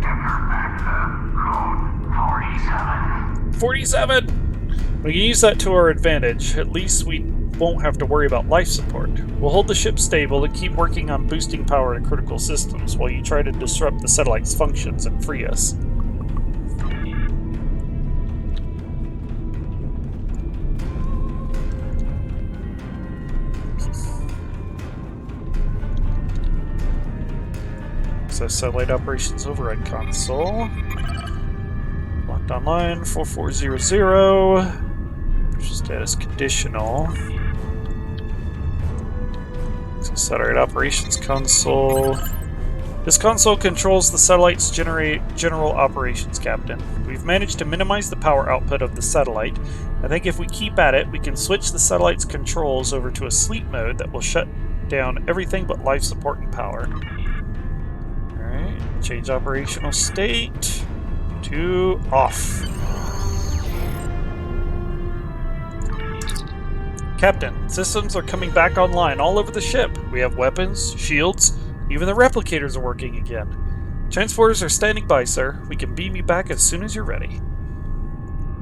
47! We can use that to our advantage. At least we won't have to worry about life support. We'll hold the ship stable and keep working on boosting power to critical systems while you try to disrupt the satellite's functions and free us. So satellite operations override console. Locked online 4400. Just Status conditional. So satellite operations console. This console controls the satellite's general operations, Captain. We've managed to minimize the power output of the satellite. I think if we keep at it, we can switch the satellite's controls over to a sleep mode that will shut down everything but life support and power. Alright, change operational state to off. Captain, systems are coming back online all over the ship. We have weapons, shields, even the replicators are working again. Transporters are standing by, sir. We can beam you back as soon as you're ready.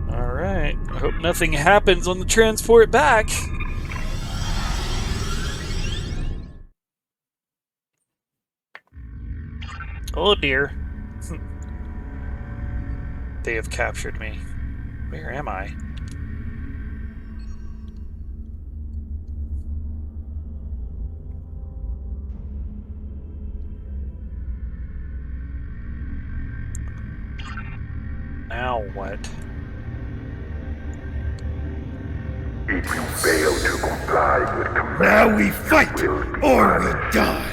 Alright, I hope nothing happens on the transport back. Oh dear. They have captured me. Where am I? Now what? If you fail to comply with commands... Now we fight, or we die!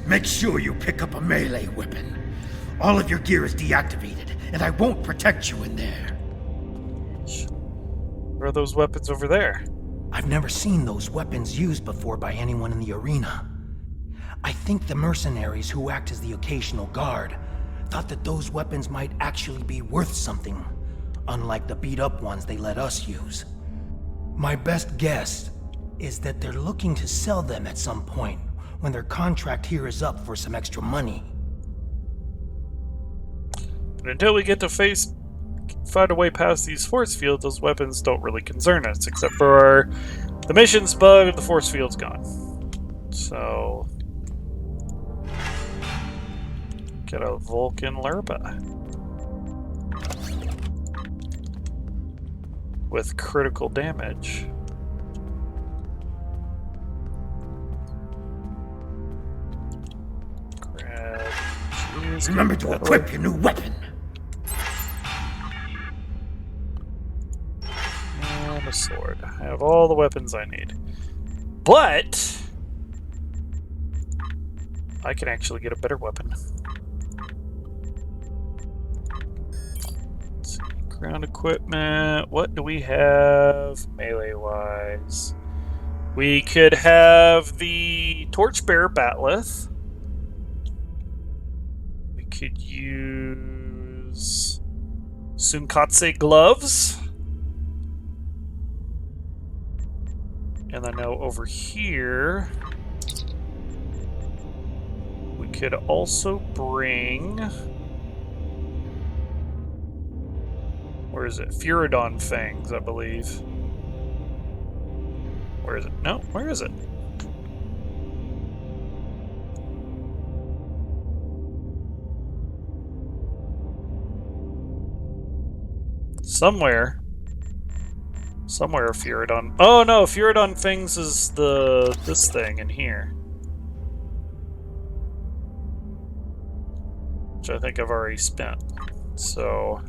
Make sure you pick up a melee weapon. All of your gear is deactivated, and I won't protect you in there. Where are those weapons over there? I've never seen those weapons used before by anyone in the arena. I think the mercenaries who act as the occasional guard thought that those weapons might actually be worth something, unlike the beat-up ones they let us use. My best guess is that they're looking to sell them at some point when their contract here is up for some extra money. But until we get to find a way past these force fields, those weapons don't really concern us, except for the mission's bug, the force field's gone. So... get a Vulcan Lerpa. With critical damage. Grab... Remember to equip your new weapon! And a sword. I have all the weapons I need. But... I can actually get a better weapon. Ground equipment. What do we have melee-wise? We could have the Torchbearer Batleth. We could use Sunkatse gloves. And I know over here we could also bring... where is it? Furodon Fangs, I believe. Where is it? No, where is it? Somewhere. Somewhere Furodon... oh no, Furodon Fangs is this thing in here. Which I think I've already spent. So...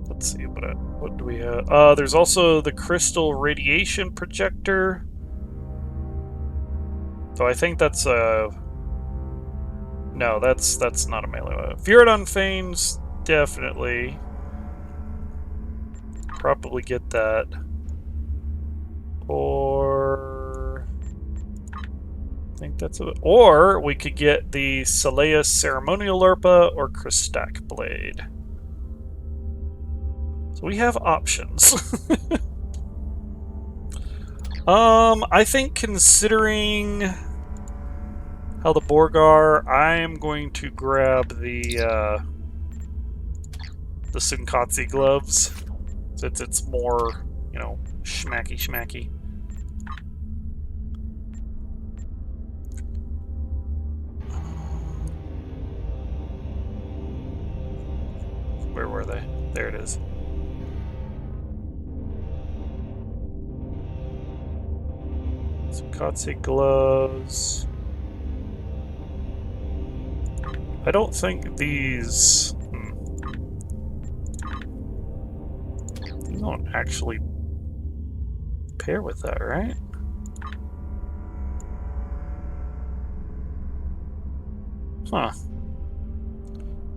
let's see, what do we have? There's also the crystal radiation projector. So I think that's no, that's not a melee weapon. Furodon Fanes, definitely. Probably get that. Or I think that's it. Or we could get the Saleus Ceremonial Lerpa or Christak Blade. So we have options. I think considering how the Borg are, I am going to grab the Sunkatse gloves, since it's more, you know, schmacky. Where were they? There it is. Some Kotze gloves. I don't think these... These don't actually pair with that, right? Huh.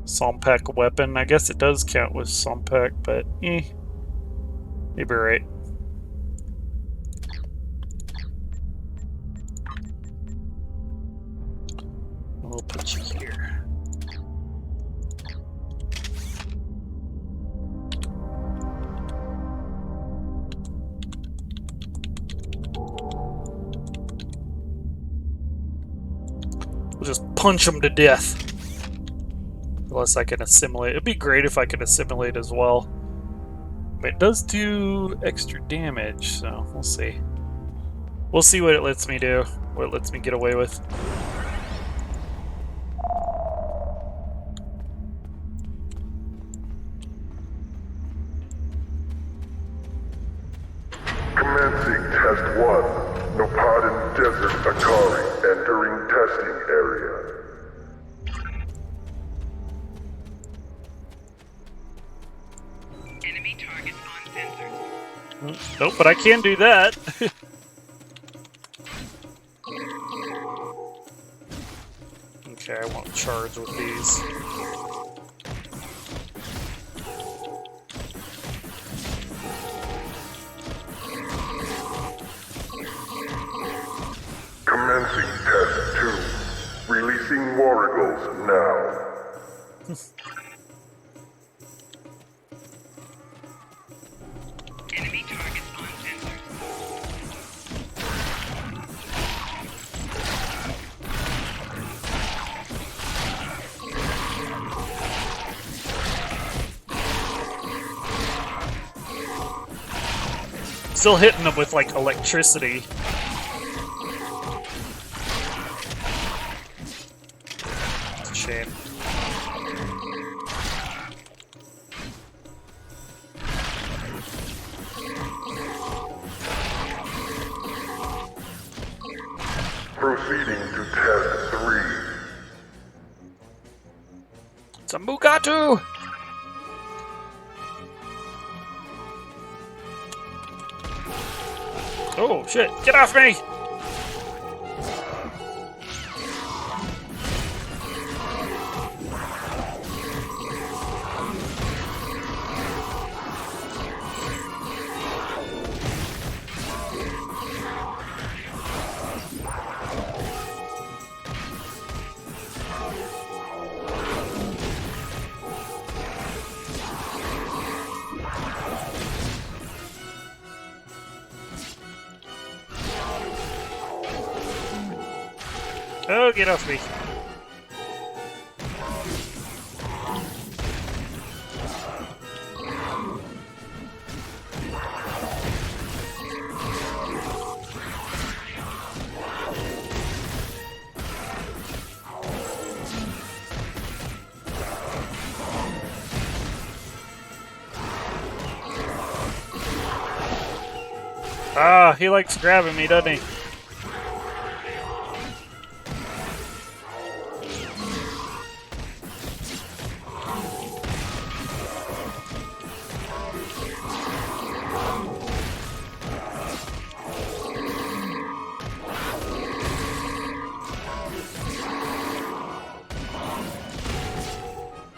Sompek weapon. I guess it does count with Sompek, but maybe right. We'll put you here. We'll just punch them to death. Unless I can assimilate. It'd be great if I could assimilate as well. But it does do extra damage, so we'll see. We'll see what it lets me do. What it lets me get away with. Commencing Test 1. Nopadan Desert Atari entering testing area. Enemy targets on sensors. Nope, but I can do that. Okay, I won't charge with these. Commencing Test 2. Releasing Warrigals now. Enemy targets on sensors. Still hitting them with, like, electricity. It's a shame. Proceeding to Test 3. It's a Mugatu! Oh, shit. Get off me! Oh, get off me. Ah, he likes grabbing me, doesn't he?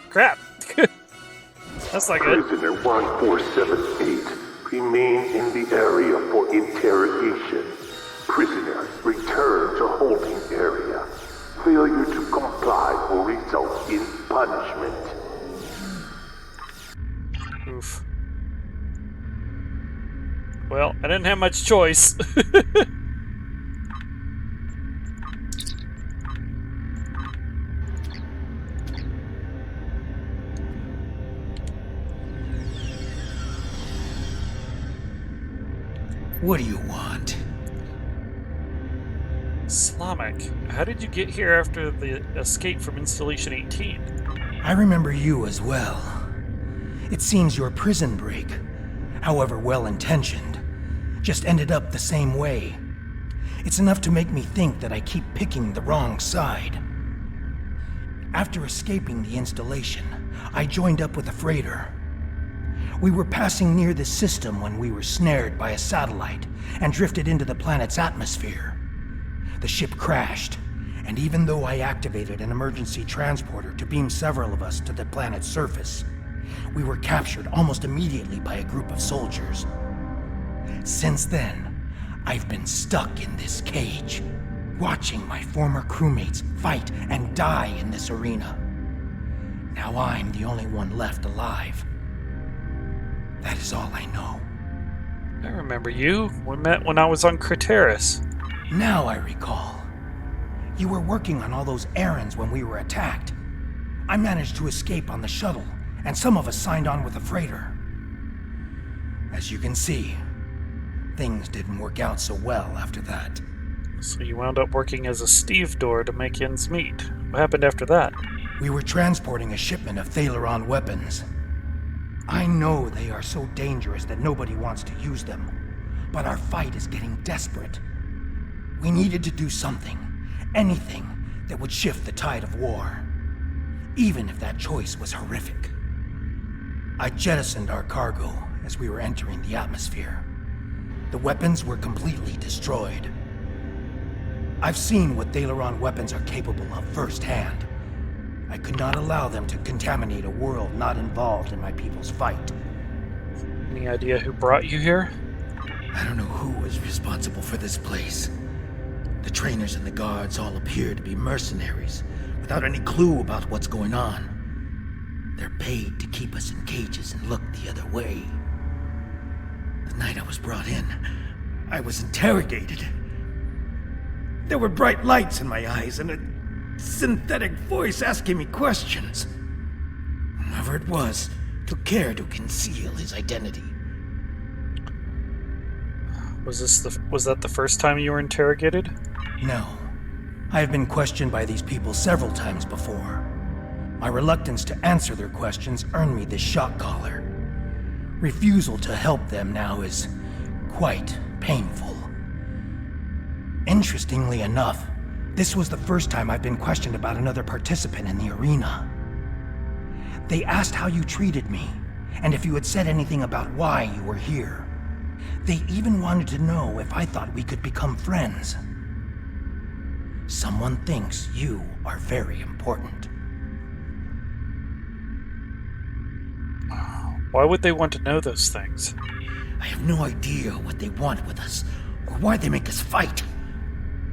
Crap. That's not good. Prisoner 1478, remain in the area for interrogation. Prisoner, return to holding area. Failure to comply will result in punishment. Oof. Well, I didn't have much choice. What do you want? Slamek, how did you get here after the escape from Installation 18? I remember you as well. It seems your prison break, however well-intentioned, just ended up the same way. It's enough to make me think that I keep picking the wrong side. After escaping the installation, I joined up with a freighter. We were passing near the system when we were snared by a satellite and drifted into the planet's atmosphere. The ship crashed, and even though I activated an emergency transporter to beam several of us to the planet's surface, we were captured almost immediately by a group of soldiers. Since then, I've been stuck in this cage, watching my former crewmates fight and die in this arena. Now I'm the only one left alive. That is all I know. I remember you. We met when I was on Craterus. Now I recall. You were working on all those errands when we were attacked. I managed to escape on the shuttle, and some of us signed on with the freighter. As you can see, things didn't work out so well after that. So you wound up working as a stevedore to make ends meet. What happened after that? We were transporting a shipment of Thaleron weapons. I know they are so dangerous that nobody wants to use them, but our fight is getting desperate. We needed to do something, anything that would shift the tide of war, even if that choice was horrific. I jettisoned our cargo as we were entering the atmosphere. The weapons were completely destroyed. I've seen what Thaleron weapons are capable of firsthand. I could not allow them to contaminate a world not involved in my people's fight. Any idea who brought you here? I don't know who was responsible for this place. The trainers and the guards all appear to be mercenaries, without any clue about what's going on. They're paid to keep us in cages and look the other way. The night I was brought in, I was interrogated. There were bright lights in my eyes and a synthetic voice asking me questions. Whoever it was took care to conceal his identity. Was that the first time you were interrogated? No. I have been questioned by these people several times before. My reluctance to answer their questions earned me this shock collar. Refusal to help them now is quite painful. Interestingly enough, this was the first time I've been questioned about another participant in the arena. They asked how you treated me, and if you had said anything about why you were here. They even wanted to know if I thought we could become friends. Someone thinks you are very important. Why would they want to know those things? I have no idea what they want with us, or why they make us fight.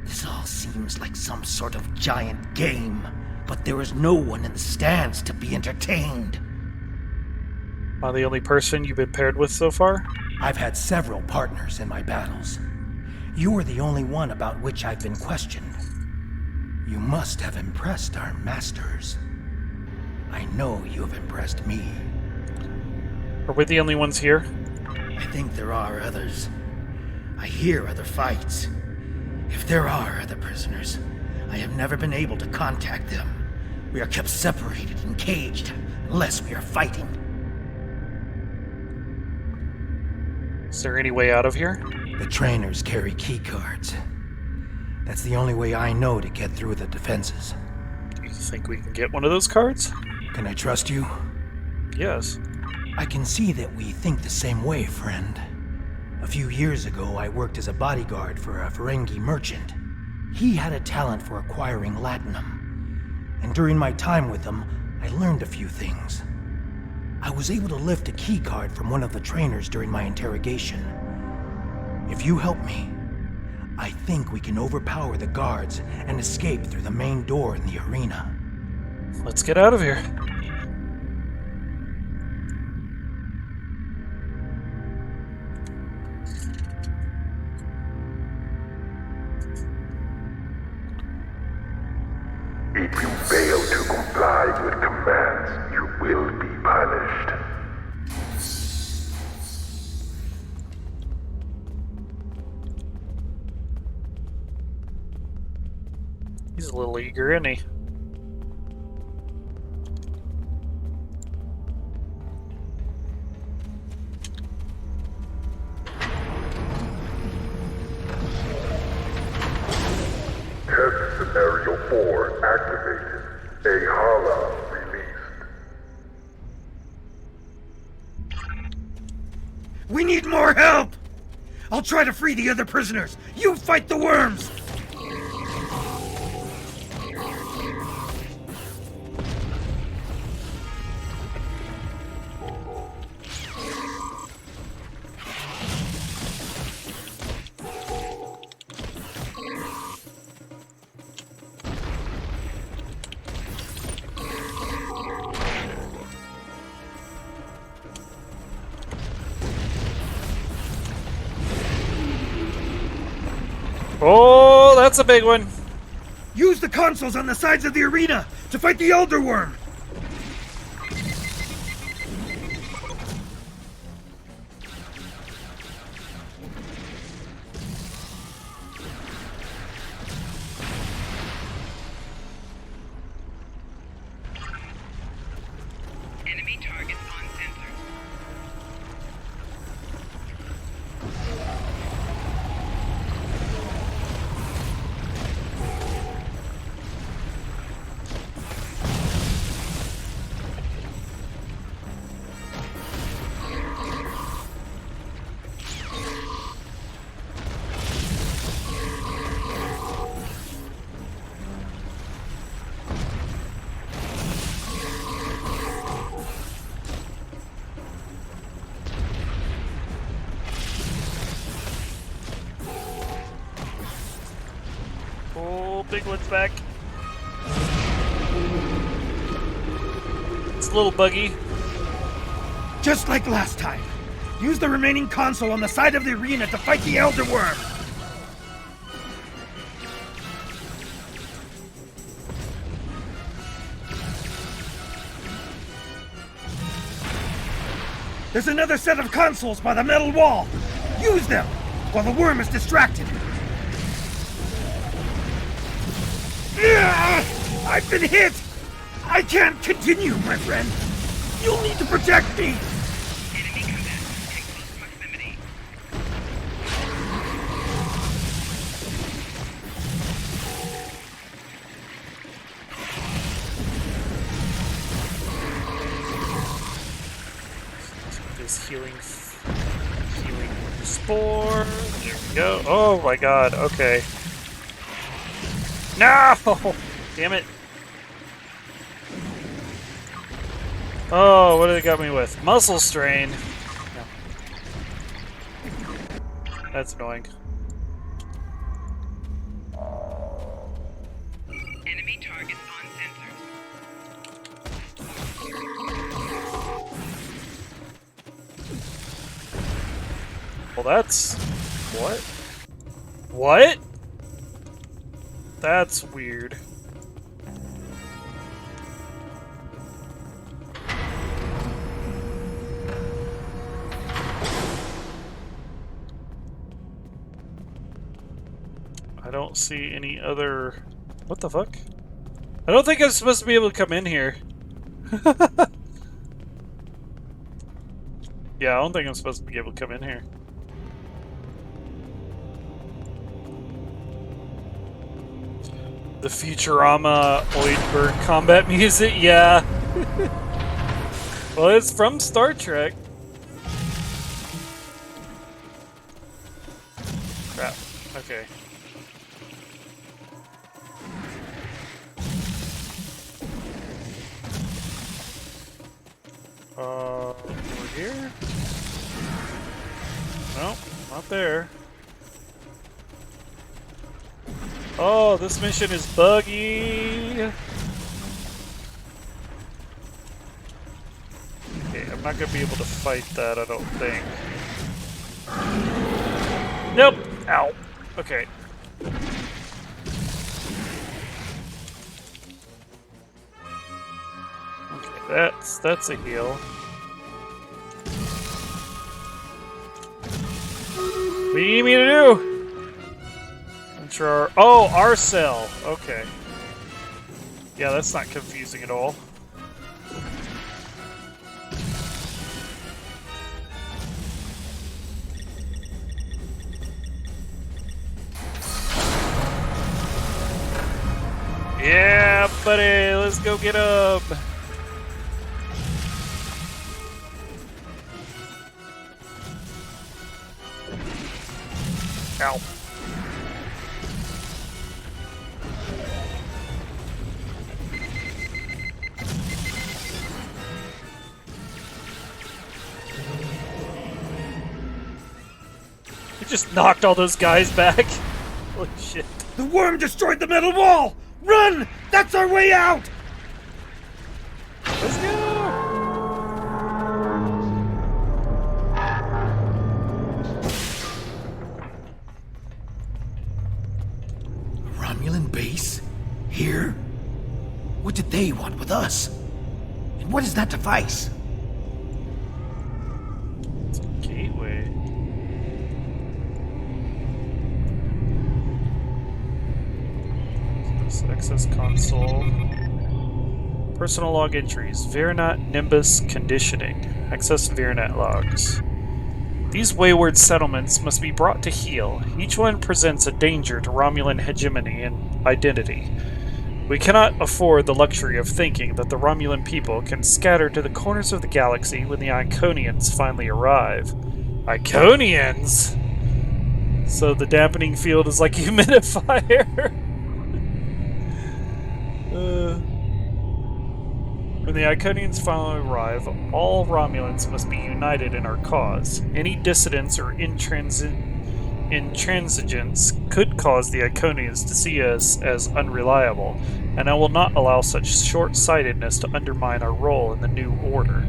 This all seems like some sort of giant game, but there is no one in the stands to be entertained. Am I the only person you've been paired with so far? I've had several partners in my battles. You are the only one about which I've been questioned. You must have impressed our masters. I know you have impressed me. Are we the only ones here? I think there are others. I hear other fights. If there are other prisoners, I have never been able to contact them. We are kept separated and caged unless we are fighting. Is there any way out of here? The trainers carry keycards. That's the only way I know to get through the defenses. Do you think we can get one of those cards? Can I trust you? Yes. I can see that we think the same way, friend. A few years ago, I worked as a bodyguard for a Ferengi merchant. He had a talent for acquiring latinum, and during my time with him, I learned a few things. I was able to lift a keycard from one of the trainers during my interrogation. If you help me, I think we can overpower the guards and escape through the main door in the arena. Let's get out of here. If you fail to comply with commands, you will be punished. He's a little eager, isn't he? hollow released. We need more help! I'll try to free the other prisoners. You fight the worms! Oh, that's a big one. Use the consoles on the sides of the arena to fight the Elder Worm! Enemy targets on sensors. Oh, big one's back. It's a little buggy. Just like last time. Use the remaining console on the side of the arena to fight the Elder Worm! There's another set of consoles by the metal wall! Use them while the worm is distracted! I've been hit! I can't continue, my friend! You'll need to protect me! Enemy combat in close proximity. This healing spore. There we go. Oh my god. Okay. No! Damn it. Oh, what do they got me with? Muscle strain. No. That's annoying. Enemy targets on sensors. Well, that's... What? What? That's weird. I don't see any other... What the fuck? I don't think I'm supposed to be able to come in here. Yeah, I don't think I'm supposed to be able to come in here. The Futurama Oidberg combat music, yeah. Well, it's from Star Trek. Crap. Okay. Over here? No, not there. Oh, this mission is buggy. Okay, I'm not gonna be able to fight that, I don't think. Nope. Ow. Okay. Okay, that's a heal. What do you need me to do? Oh, our cell. Okay. Yeah, that's not confusing at all. Yep. buddy. Let's go get him. Ow. You just knocked all those guys back. Holy shit. The worm destroyed the metal wall! Run! That's our way out! Let's go! Romulan base? Here? What did they want with us? And what is that device? It's a gateway. So this access console. Personal log entries. Virenat Nimbus conditioning. Access Virenat logs. These wayward settlements must be brought to heel. Each one presents a danger to Romulan hegemony and identity. We cannot afford the luxury of thinking that the Romulan people can scatter to the corners of the galaxy when the Iconians finally arrive. Iconians? So the dampening field is like humidifier? When the Iconians finally arrive, all Romulans must be united in our cause. Any dissidents or intransigence could cause the Iconians to see us as unreliable, and I will not allow such short-sightedness to undermine our role in the new order.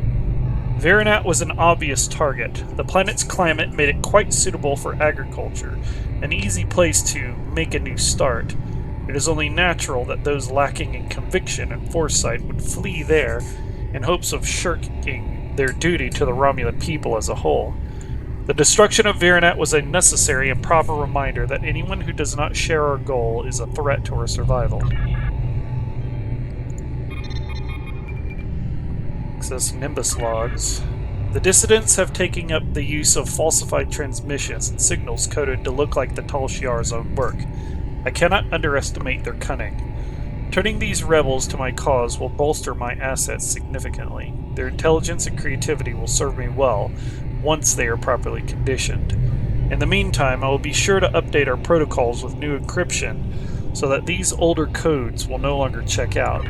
Virenat was an obvious target. The planet's climate made it quite suitable for agriculture, an easy place to make a new start. It is only natural that those lacking in conviction and foresight would flee there in hopes of shirking their duty to the Romulan people as a whole. The destruction of Virenat was a necessary and proper reminder that anyone who does not share our goal is a threat to our survival. Access Nimbus logs. The dissidents have taken up the use of falsified transmissions and signals coded to look like the Tal Shiar's own work. I cannot underestimate their cunning. Turning these rebels to my cause will bolster my assets significantly. Their intelligence and creativity will serve me well once they are properly conditioned. In the meantime, I will be sure to update our protocols with new encryption so that these older codes will no longer check out.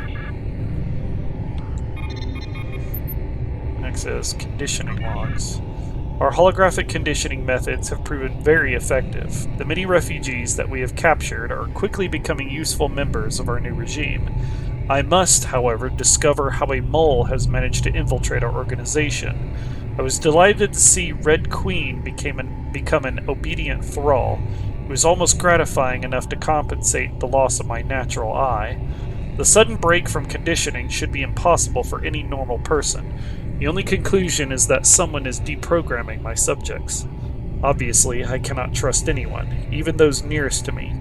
Next is conditioning logs. Our holographic conditioning methods have proven very effective. The many refugees that we have captured are quickly becoming useful members of our new regime. I must, however, discover how a mole has managed to infiltrate our organization. I was delighted to see Red Queen become an obedient thrall. It was almost gratifying enough to compensate the loss of my natural eye. The sudden break from conditioning should be impossible for any normal person. The only conclusion is that someone is deprogramming my subjects. Obviously, I cannot trust anyone, even those nearest to me.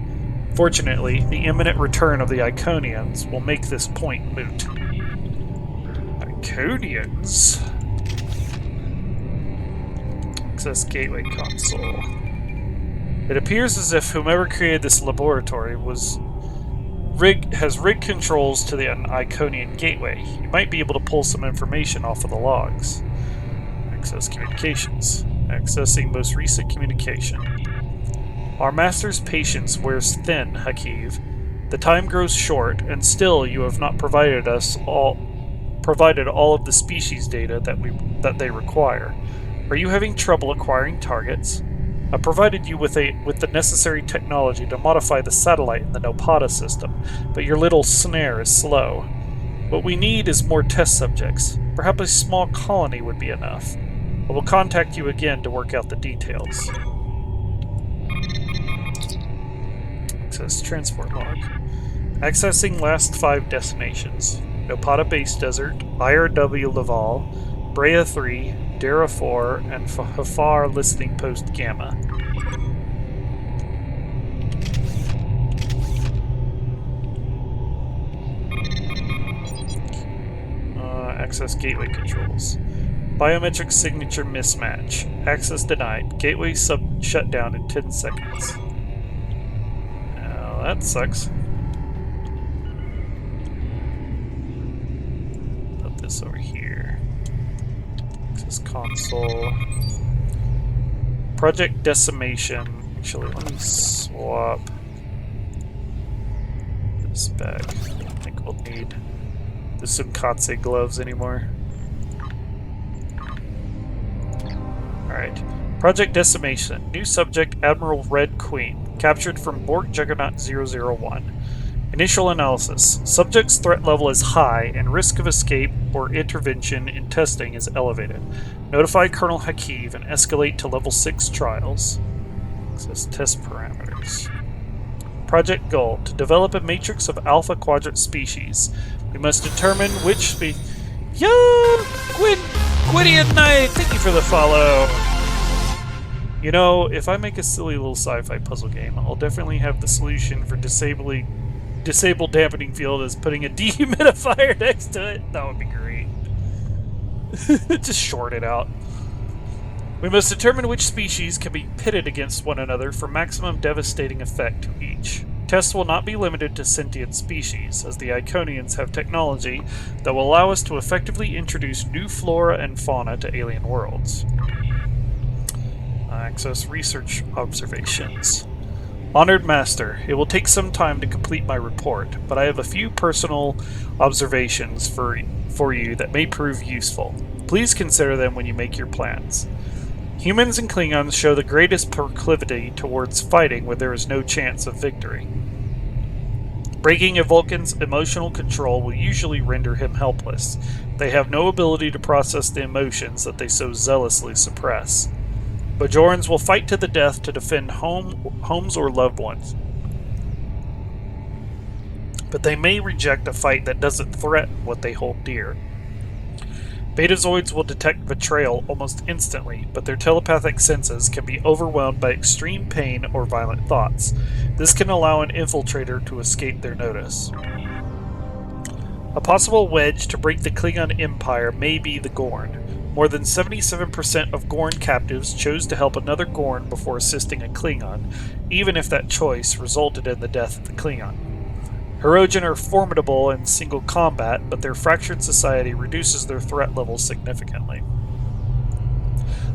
Fortunately, the imminent return of the Iconians will make this point moot. Iconians? Access Gateway Console. It appears as if whomever created this laboratory has rigged controls to the Iconian gateway. You might be able to pull some information off of the logs. Access communications. Accessing most recent communication. Our master's patience wears thin, Hakiv. The time grows short, and still you have not provided all of the species data that they require. Are you having trouble acquiring targets? I provided you with the necessary technology to modify the satellite in the Nopada system, but your little snare is slow. What we need is more test subjects. Perhaps a small colony would be enough. I will contact you again to work out the details. Access transport log. Accessing last 5 destinations. Nopada Base Desert, IRW Laval, Brea 3, Dara 4, and Hafar Listening Post Gamma. Access gateway controls. Biometric signature mismatch. Access denied. Gateway shut down in 10 seconds. Now that sucks. this over here. Access console. Project Decimation. Actually, let me swap this bag. I don't think we'll need the Sunkatse gloves anymore. Alright. Project Decimation. New subject, Admiral Red Queen. Captured from Borg Juggernaut 001. Initial analysis. Subject's threat level is high, and risk of escape or intervention in testing is elevated. Notify Colonel Hakiv and escalate to level 6 trials. Access test parameters. Project goal. To develop a matrix of Alpha Quadrant species. We must determine which Yo! Gwydion Knight! Thank you for the follow! You know, if I make a silly little sci-fi puzzle game, I'll definitely have the solution for disabled dampening field as putting a dehumidifier next to it. That would be great. Just short it out. We must determine which species can be pitted against one another for maximum devastating effect to each. Tests will not be limited to sentient species, as the Iconians have technology that will allow us to effectively introduce new flora and fauna to alien worlds. Access research observations. Honored Master, it will take some time to complete my report, but I have a few personal observations for you that may prove useful. Please consider them when you make your plans. Humans and Klingons show the greatest proclivity towards fighting when there is no chance of victory. Breaking a Vulcan's emotional control will usually render him helpless. They have no ability to process the emotions that they so zealously suppress. Bajorans will fight to the death to defend homes or loved ones. But they may reject a fight that doesn't threaten what they hold dear. Betazoids will detect betrayal almost instantly, but their telepathic senses can be overwhelmed by extreme pain or violent thoughts. This can allow an infiltrator to escape their notice. A possible wedge to break the Klingon Empire may be the Gorn. More than 77% of Gorn captives chose to help another Gorn before assisting a Klingon, even if that choice resulted in the death of the Klingon. Hirogen are formidable in single combat, but their fractured society reduces their threat level significantly.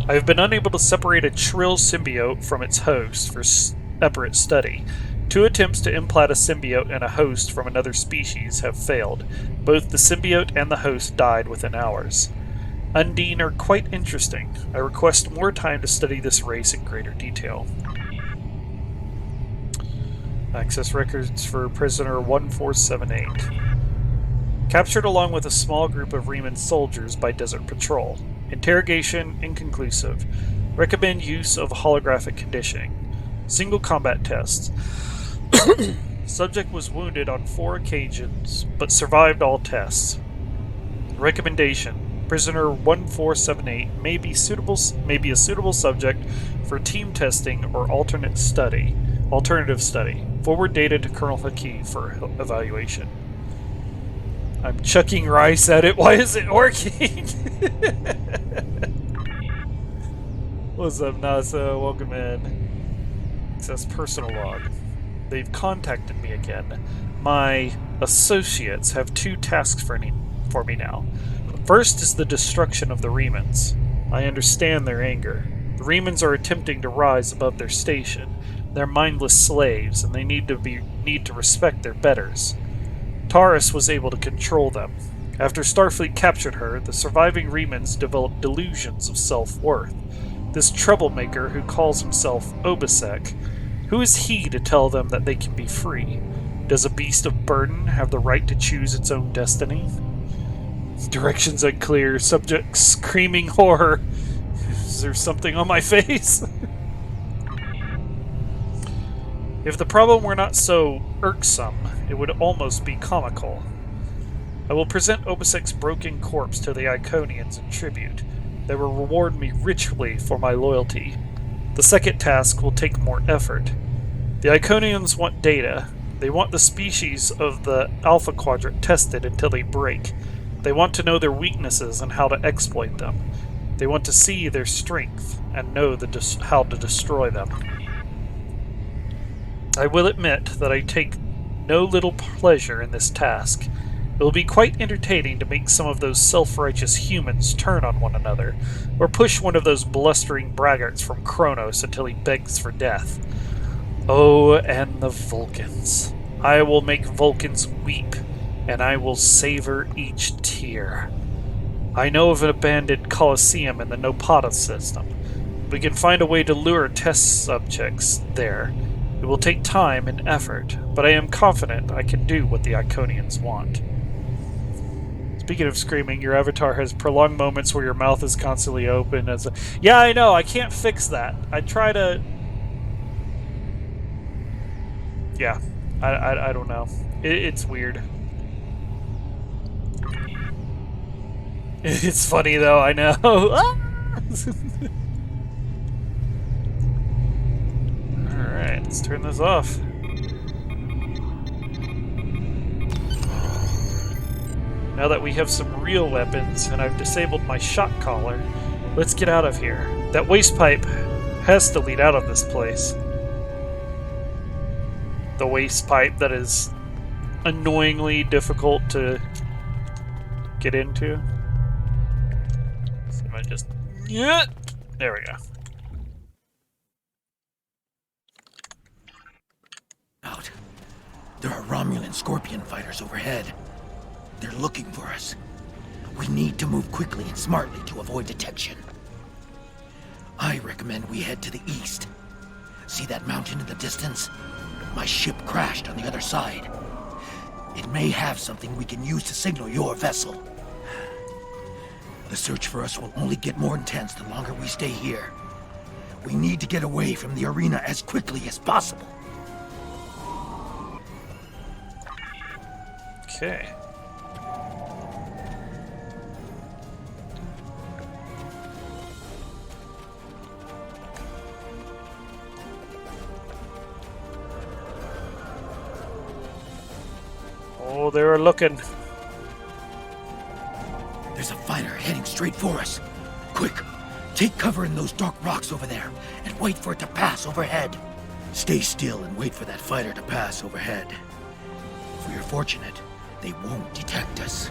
I have been unable to separate a Trill symbiote from its host for separate study. 2 attempts to implant a symbiote and a host from another species have failed. Both the symbiote and the host died within hours. Undine are quite interesting. I request more time to study this race in greater detail. Access records for prisoner 1478. Captured along with a small group of Riemann soldiers by Desert Patrol. Interrogation inconclusive. Recommend use of holographic conditioning. Single combat tests. Subject was wounded on 4 occasions, but survived all tests. Recommendation. Prisoner 1478 may be a suitable subject for team testing or alternative study. Forward data to Colonel Hakiv for evaluation. I'm chucking rice at it. Why is it working? What's up, NASA? Welcome in. It says personal log. They've contacted me again. My associates have 2 tasks for me now. First is the destruction of the Remans. I understand their anger. The Remans are attempting to rise above their station. They're mindless slaves, and they need to respect their betters. Taurus was able to control them. After Starfleet captured her, the surviving Remans developed delusions of self-worth. This troublemaker who calls himself Obisek, who is he to tell them that they can be free? Does a beast of burden have the right to choose its own destiny? Directions unclear. Subject screaming horror. Is there something on my face? If the problem were not so irksome, it would almost be comical. I will present Obisek's broken corpse to the Iconians in tribute. They will reward me richly for my loyalty. The second task will take more effort. The Iconians want data. They want the species of the Alpha Quadrant tested until they break. They want to know their weaknesses and how to exploit them. They want to see their strength and know how to destroy them. I will admit that I take no little pleasure in this task. It will be quite entertaining to make some of those self-righteous humans turn on one another, or push one of those blustering braggarts from Kronos until he begs for death. Oh, and the Vulcans. I will make Vulcans weep, and I will savor each tear. I know of an abandoned Colosseum in the Nopata system. We can find a way to lure test subjects there. It will take time and effort, but I am confident I can do what the Iconians want. Speaking of screaming, your avatar has prolonged moments where your mouth is constantly open. Yeah, I know, I can't fix that. I try to... Yeah, I don't know. It's weird. It's funny though, I know. Alright, let's turn this off. Now that we have some real weapons and I've disabled my shock collar, let's get out of here. That waste pipe has to lead out of this place. The waste pipe that is annoyingly difficult to get into. So I just... Yeah! There we go. Out. There are Romulan Scorpion fighters overhead. They're looking for us. We need to move quickly and smartly to avoid detection. I recommend we head to the east. See that mountain in the distance? My ship crashed on the other side. It may have something we can use to signal your vessel. The search for us will only get more intense the longer we stay here. We need to get away from the arena as quickly as possible. Okay. Oh, they were looking. There's a fighter heading straight for us. Quick, take cover in those dark rocks over there and wait for it to pass overhead. Stay still and wait for that fighter to pass overhead. If we are fortunate, they won't detect us.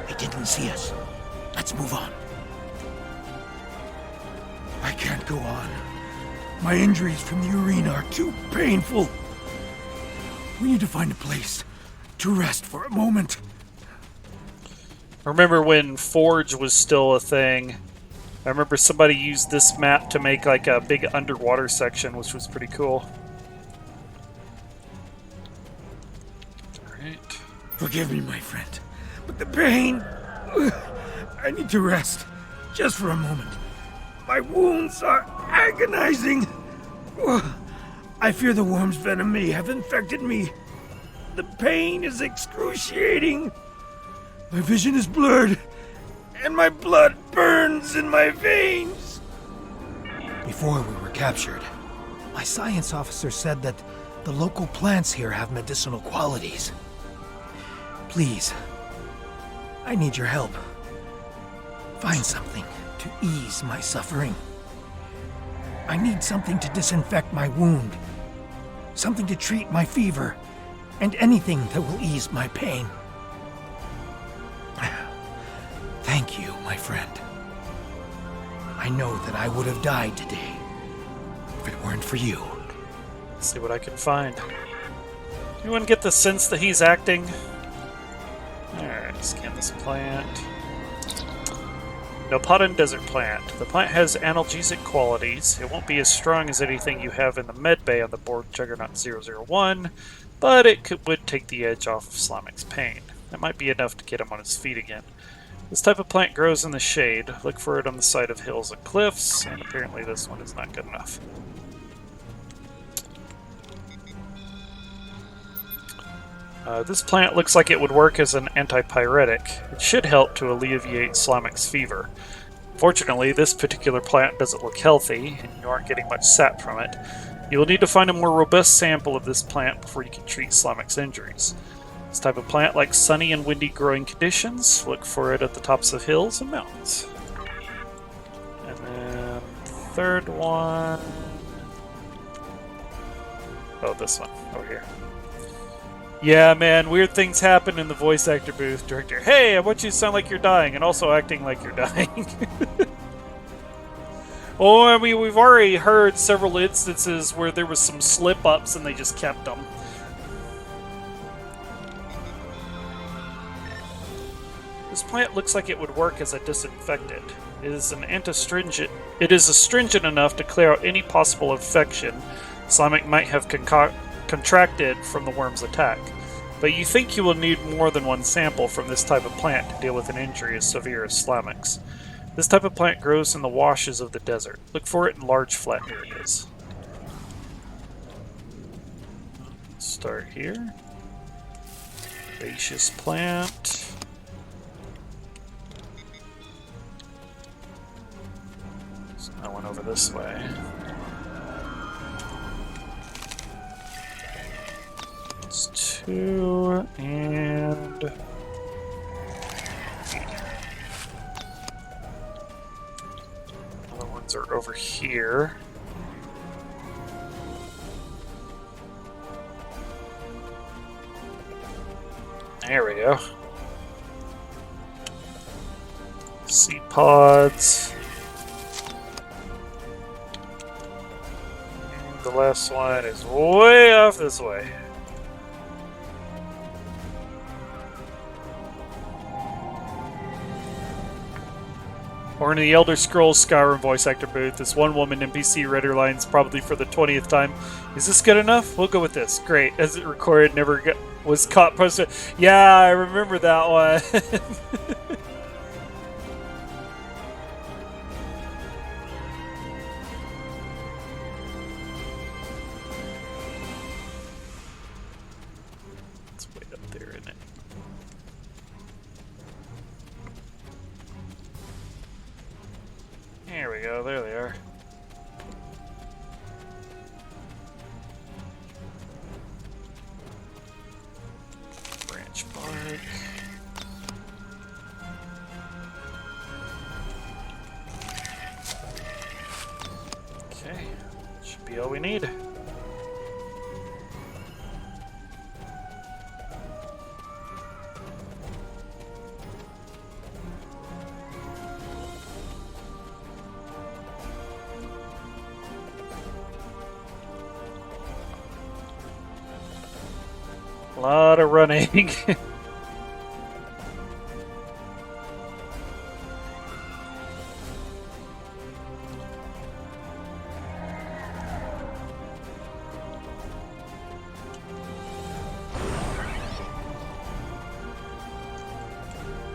They didn't see us. Let's move on. I can't go on. My injuries from the arena are too painful. We need to find a place to rest for a moment. I remember when Forge was still a thing. I remember somebody used this map to make like a big underwater section, which was pretty cool. Alright. Forgive me, my friend, but the pain... I need to rest, just for a moment. My wounds are agonizing. I fear the worm's venom may have infected me. The pain is excruciating. My vision is blurred, and my blood burns in my veins. Before we were captured, my science officer said that the local plants here have medicinal qualities. Please, I need your help. Find something to ease my suffering. I need something to disinfect my wound, something to treat my fever, and anything that will ease my pain. Thank you, my friend. I know that I would have died today if it weren't for you. Let's see what I can find. Anyone get the sense that he's acting? Alright, scan this plant. Nopotan Desert Plant. The plant has analgesic qualities. It won't be as strong as anything you have in the medbay on the Borg Juggernaut 001, but it would take the edge off of Slamic's pain. That might be enough to get him on his feet again. This type of plant grows in the shade. Look for it on the side of hills and cliffs, and apparently this one is not good enough. This plant looks like it would work as an antipyretic. It should help to alleviate Slamic's fever. Fortunately, this particular plant doesn't look healthy, and you aren't getting much sap from it. You will need to find a more robust sample of this plant before you can treat Slamic's injuries. This type of plant likes sunny and windy growing conditions. Look for it at the tops of hills and mountains. And then third one. Oh, this one over here. Yeah, man, weird things happen in the voice actor booth. Director, hey, I want you to sound like you're dying, and also acting like you're dying. Oh, I mean, we've already heard several instances where there was some slip-ups and they just kept them. This plant looks like it would work as a disinfectant. It is an antistringent. It is astringent enough to clear out any possible infection Slimek might have contracted from the worm's attack. But you think you will need more than one sample from this type of plant to deal with an injury as severe as Slimek's. This type of plant grows in the washes of the desert. Look for it in large flat areas. Start here. Herbaceous plant. So I went over this way. It's 2 and... are over here. There we go. Seed pods. And the last one is way off this way. Or in the Elder Scrolls Skyrim voice actor booth, this one woman NPC read her lines probably for the 20th time. Is this good enough? We'll go with this. Great. As it recorded, was caught posted. Yeah, I remember that one. It's way up there, isn't it? There we go, there they are. Branch bark. Okay, should be all we need. A lot of running.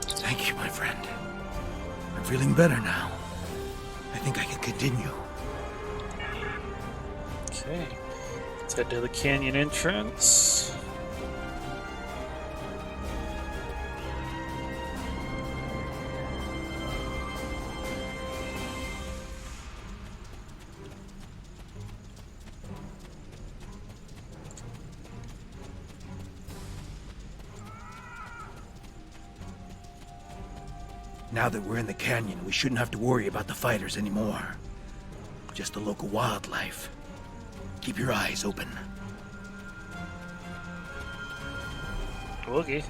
Thank you, my friend. I'm feeling better now. I think I can continue. Okay, let's head to the canyon entrance. Now that we're in the canyon, we shouldn't have to worry about the fighters anymore. Just the local wildlife. Keep your eyes open. Okay.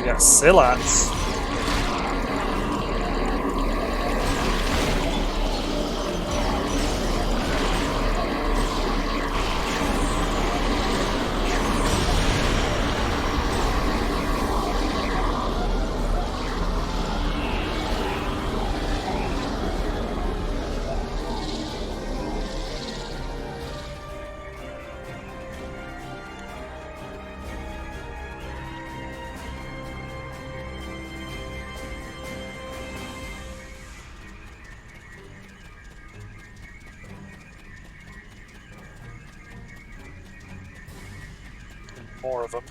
got Silats. more of them.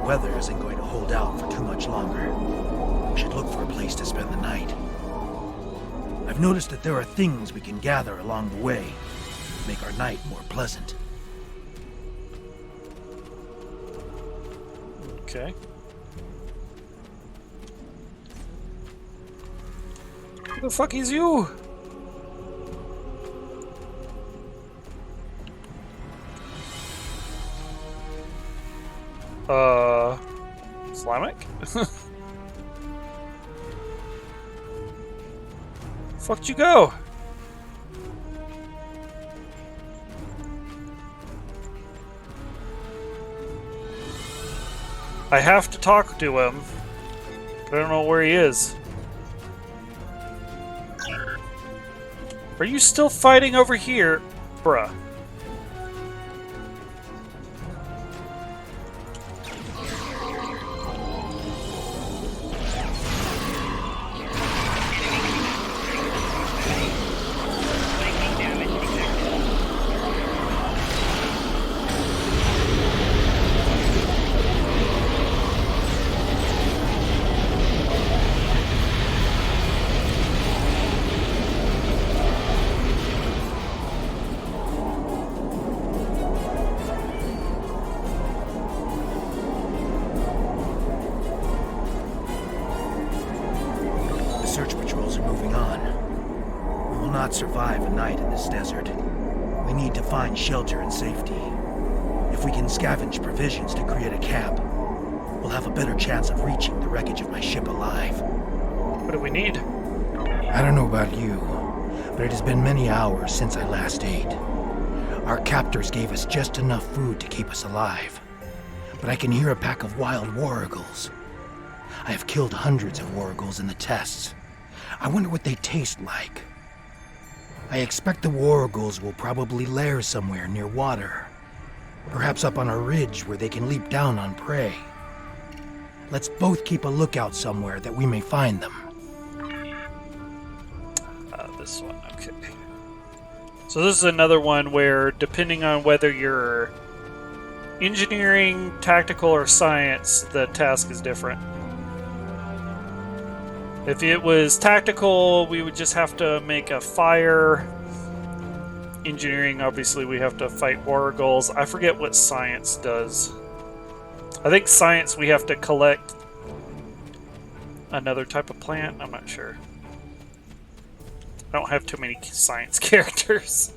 Weather isn't going to hold out for too much longer. We should look for a place to spend the night. I've noticed that there are things we can gather along the way to make our night more pleasant. Okay. Who the fuck is you? Islamic? Fuck'd you go? I have to talk to him, but I don't know where he is. Are you still fighting over here? Bruh. Survive a night in this desert. We need to find shelter and safety. If we can scavenge provisions to create a camp, we'll have a better chance of reaching the wreckage of my ship alive. What do we need? I don't know about you, but it has been many hours since I last ate. Our captors gave us just enough food to keep us alive, but I can hear a pack of wild war eagles. I have killed hundreds of war eagles in the tests. I wonder what they taste like. I expect the war eagles will probably lair somewhere near water. Perhaps up on a ridge where they can leap down on prey. Let's both keep a lookout somewhere that we may find them. This one, okay. So this is another one where, depending on whether you're engineering, tactical, or science, the task is different. If it was tactical, we would just have to make a fire. Engineering, obviously, we have to fight war eagles. I forget what science does. I think science, we have to collect another type of plant. I'm not sure. I don't have too many science characters.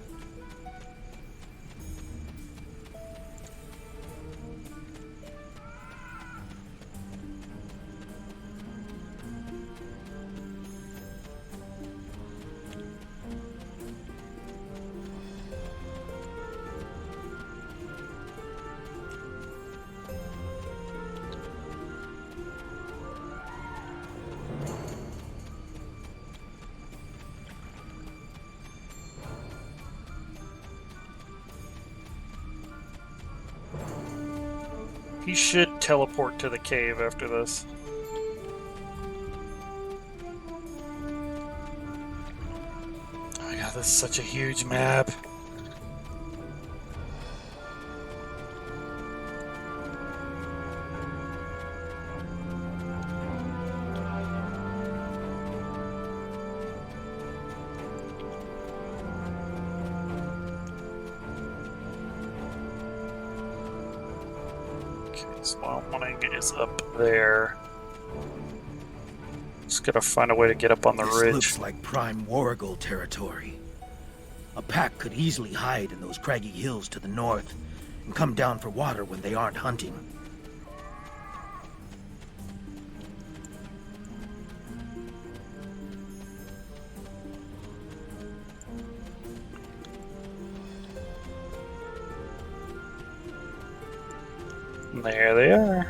He should teleport to the cave after this. Oh yeah, this is such a huge map. Swampling is up there. Just gotta find a way to get up on the ridge. This looks like prime war eagle territory. A pack could easily hide in those craggy hills to the north and come down for water when they aren't hunting. There they are.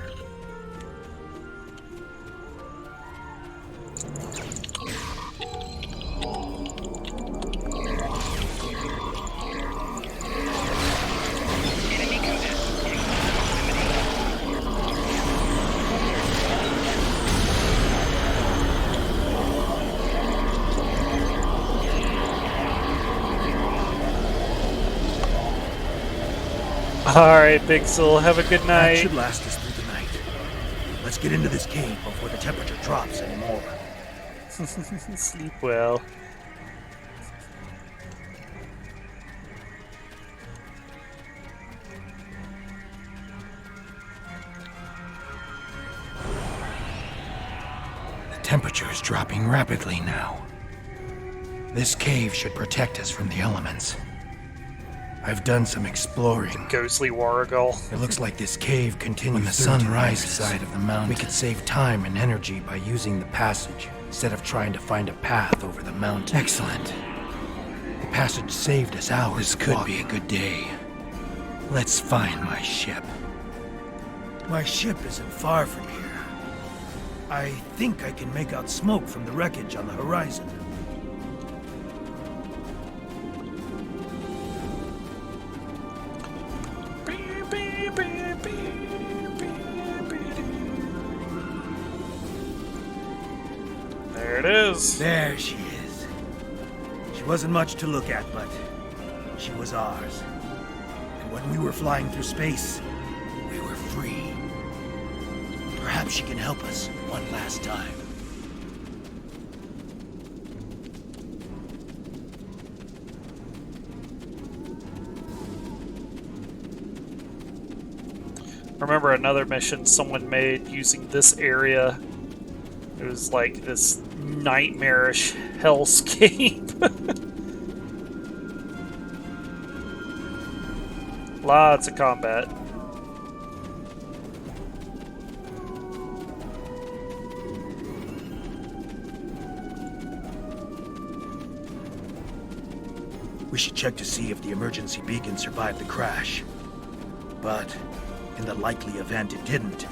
Alright, Bixel, have a good night. That should last us through the night. Let's get into this cave before the temperature drops anymore. Sleep well. The temperature is dropping rapidly now. This cave should protect us from the elements. I've done some exploring. Ghostly Warrigal. It looks like this cave continues when the sun rises side of the mountain. We could save time and energy by using the passage instead of trying to find a path over the mountain. Excellent. The passage saved us hours. This could be a good day. Let's find my ship. My ship isn't far from here. I think I can make out smoke from the wreckage on the horizon. There it is. There she is. She wasn't much to look at, but she was ours. And when we were flying through space, we were free. Perhaps she can help us one last time. Remember another mission someone made using this area. It was like this nightmarish hellscape. Lots of combat. We should check to see if the emergency beacon survived the crash. But in the likely event it didn't,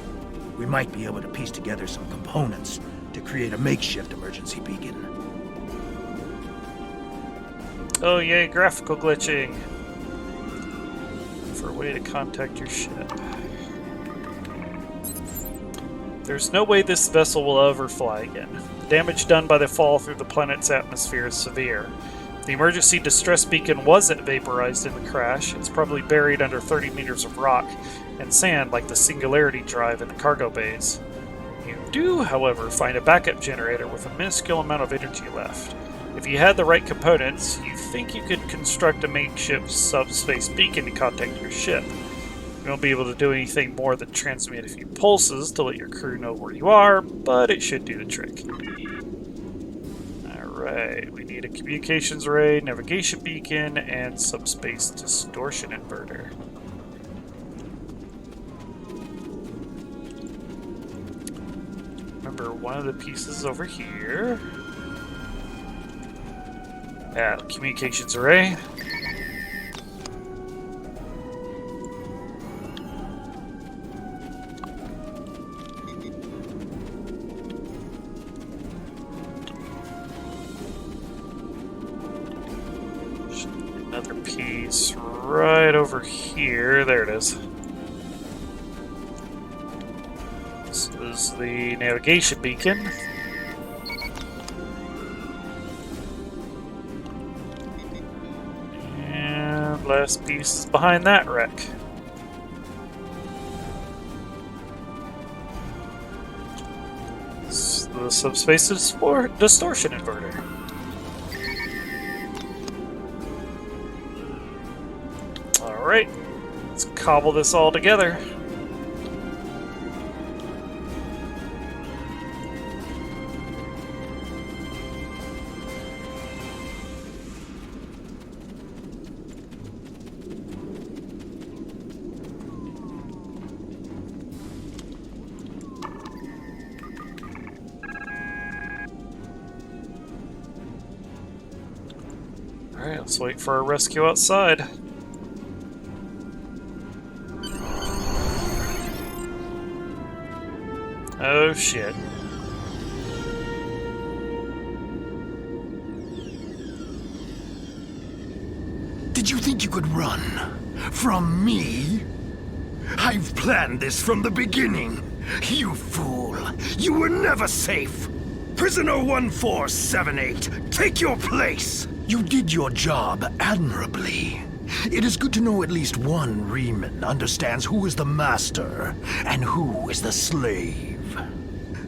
we might be able to piece together some components to create a makeshift emergency beacon. Oh yay, graphical glitching. For a way to contact your ship. There's no way this vessel will ever fly again. The damage done by the fall through the planet's atmosphere is severe. The emergency distress beacon wasn't vaporized in the crash. It's probably buried under 30 meters of rock and sand like the Singularity drive in the cargo bays. You do, however, find a backup generator with a minuscule amount of energy left. If you had the right components, you think you could construct a makeshift subspace beacon to contact your ship. You won't be able to do anything more than transmit a few pulses to let your crew know where you are, but it should do the trick. Alright, we need a communications array, navigation beacon, and subspace distortion inverter. Remember, one of the pieces over here. Yeah, communications array. Another piece right over here. There it is. This is the navigation beacon. And last piece is behind that wreck. This is the subspace distortion inverter. Alright, let's cobble this all together. Alright, let's wait for our rescue outside. Oh shit. Did you think you could run from me? I've planned this from the beginning. You fool. You were never safe. Prisoner 1478, take your place. You did your job admirably. It is good to know at least one Riemann understands who is the master and who is the slave.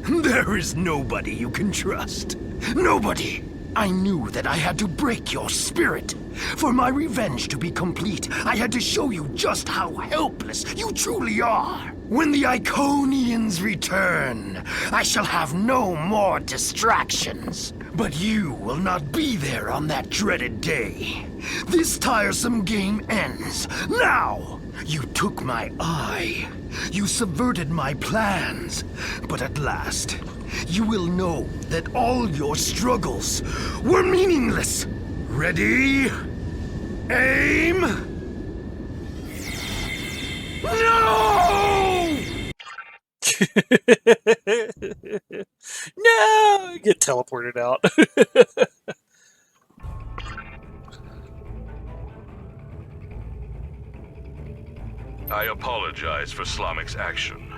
There is nobody you can trust. Nobody. I knew that I had to break your spirit. For my revenge to be complete, I had to show you just how helpless you truly are. When the Iconians return, I shall have no more distractions. But you will not be there on that dreaded day. This tiresome game ends now. You took my eye. You subverted my plans. But at last, you will know that all your struggles were meaningless. Ready? Aim! No! No! Get teleported out. I apologize for Slamic's action.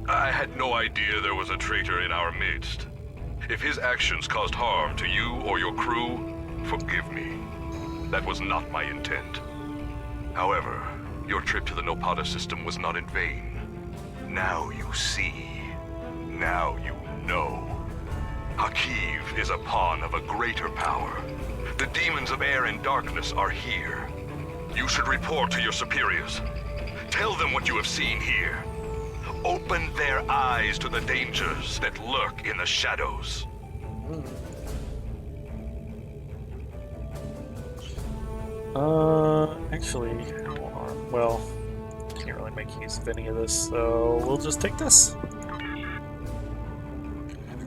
I had no idea there was a traitor in our midst. If his actions caused harm to you or your crew, forgive me. That was not my intent. However, your trip to the Nopata system was not in vain. Now you see. Now you know. Hakiv is a pawn of a greater power. The demons of air and darkness are here. You should report to your superiors. Tell them what you have seen here. Open their eyes to the dangers that lurk in the shadows. Actually, hold on. Well, can't really make use of any of this, so we'll just take this.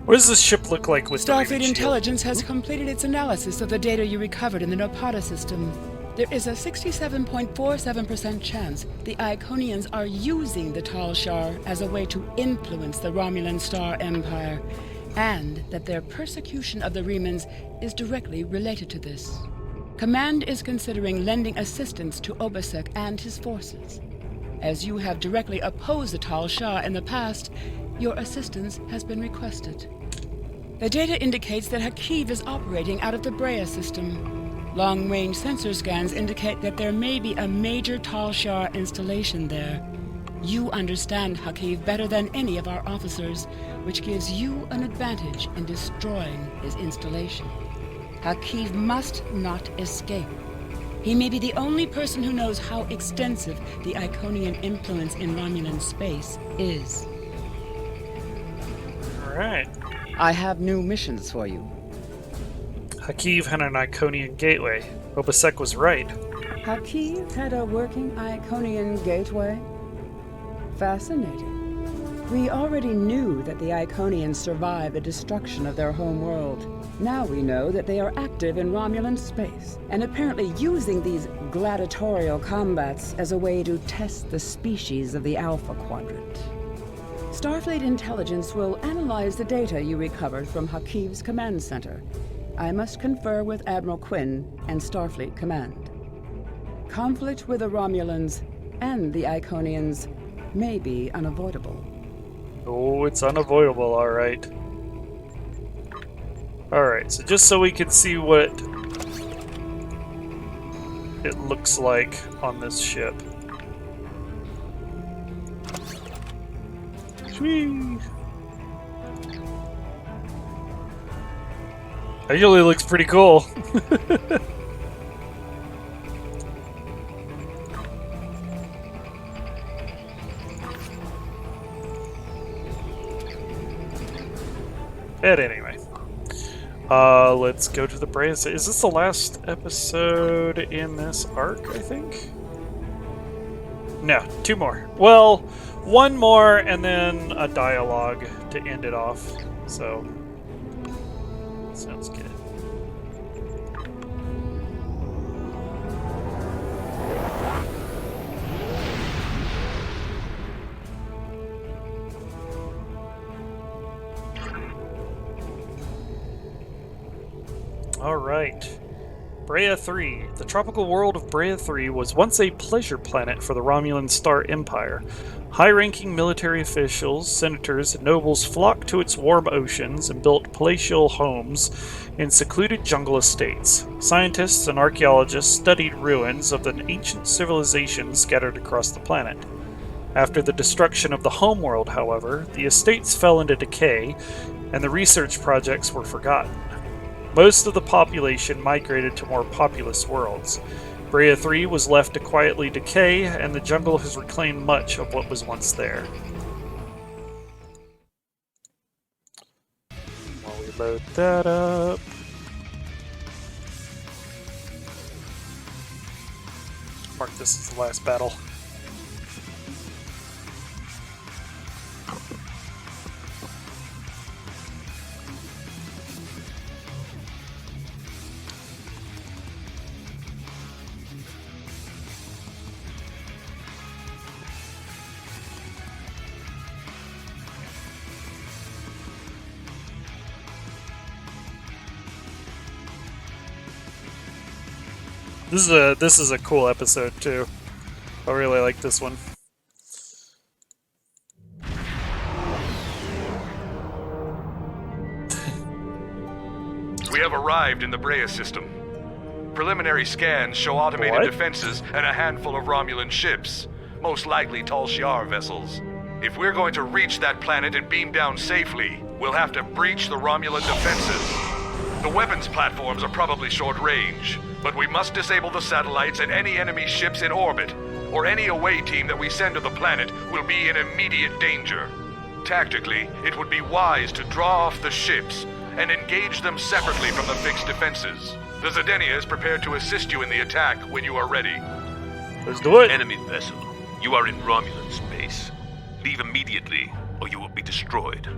What does this ship look like with the Starfleet Raven Intelligence has completed its analysis of the data you recovered in the Nopata system. There is a 67.47% chance the Iconians are using the Tal Shar as a way to influence the Romulan Star Empire, and that their persecution of the Remans is directly related to this. Command is considering lending assistance to Obasek and his forces. As you have directly opposed the Tal Shar in the past, your assistance has been requested. The data indicates that Hakiv is operating out of the Brea system. Long-range sensor scans indicate that there may be a major Tal Shar installation there. You understand Hakiv better than any of our officers, which gives you an advantage in destroying his installation. Hakiv must not escape. He may be the only person who knows how extensive the Iconian influence in Romulan space is. Alright. I have new missions for you. Hakiv had an Iconian gateway. Obasek was right. Hakiv had a working Iconian gateway? Fascinating. We already knew that the Iconians survived the destruction of their home world. Now we know that they are active in Romulan space, and apparently using these gladiatorial combats as a way to test the species of the Alpha Quadrant. Starfleet Intelligence will analyze the data you recovered from Hakiv's command center. I must confer with Admiral Quinn and Starfleet Command. Conflict with the Romulans and the Iconians may be unavoidable. Oh, it's unavoidable, alright. Alright, so just so we can see what it looks like on this ship. Whee! Actually looks pretty cool. But anyway, let's go to the Brea. Is this the last episode in this arc, I think? No, 2 more. Well, 1 more and then a dialogue to end it off. So, sounds good. Alright. Brea 3. The tropical world of Brea 3 was once a pleasure planet for the Romulan Star Empire. High-ranking military officials, senators, and nobles flocked to its warm oceans and built palatial homes in secluded jungle estates. Scientists and archaeologists studied ruins of the ancient civilizations scattered across the planet. After the destruction of the homeworld, however, the estates fell into decay, and the research projects were forgotten. Most of the population migrated to more populous worlds. Brea 3 was left to quietly decay, and the jungle has reclaimed much of what was once there. While we load that up... Mark this as the last battle. This is a cool episode too. I really like this one. We have arrived in the Brea system. Preliminary scans show automated defenses and a handful of Romulan ships, most likely Tal Shiar vessels. If we're going to reach that planet and beam down safely, we'll have to breach the Romulan defenses. The weapons platforms are probably short range, but we must disable the satellites and any enemy ships in orbit, or any away team that we send to the planet will be in immediate danger. Tactically, it would be wise to draw off the ships and engage them separately from the fixed defenses. The Zedenia is prepared to assist you in the attack when you are ready. Let's do it! Enemy vessel, you are in Romulan space. Leave immediately, or you will be destroyed.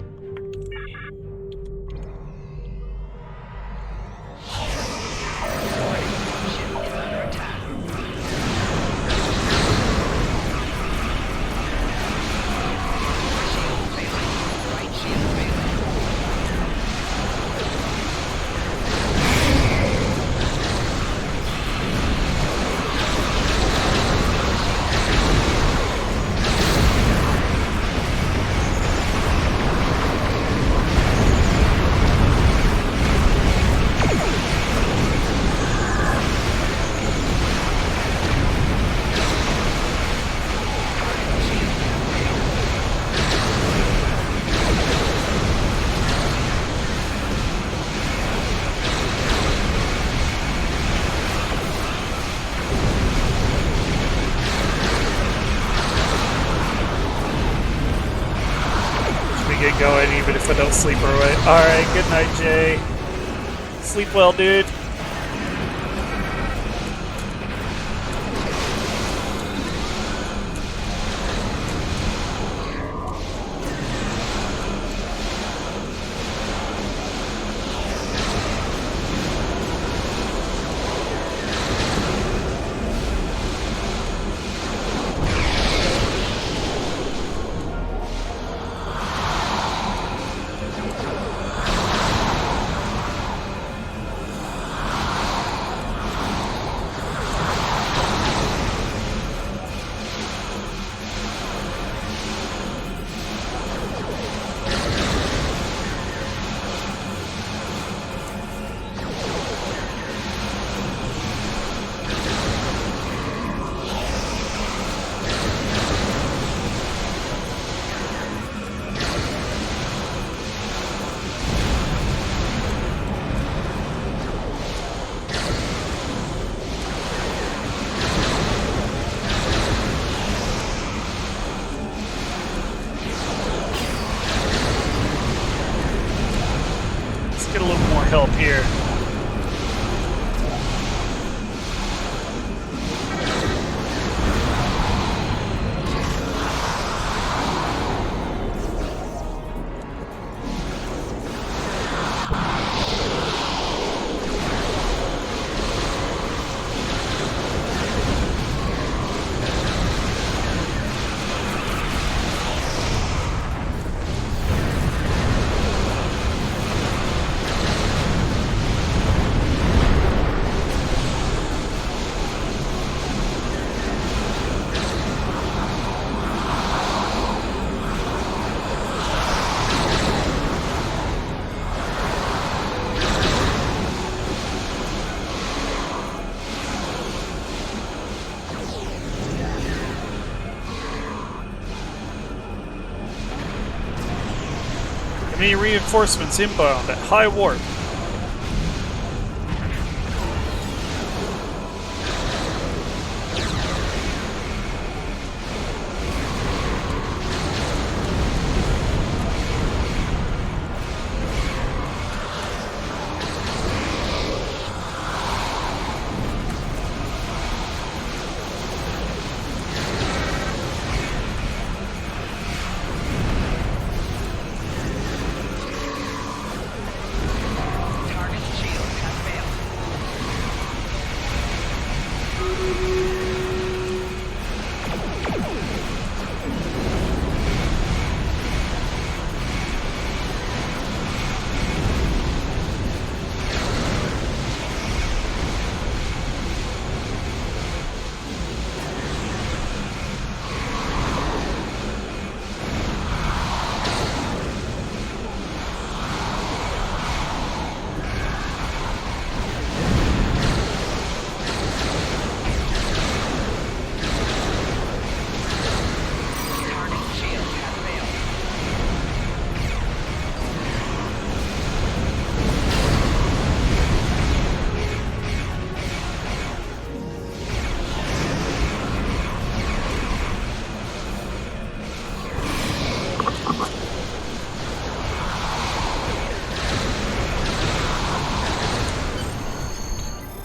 Get going even if I don't sleep right. Alright, good night, Jay. Sleep well, dude. Get a little more help here. Enemy reinforcements inbound at high warp.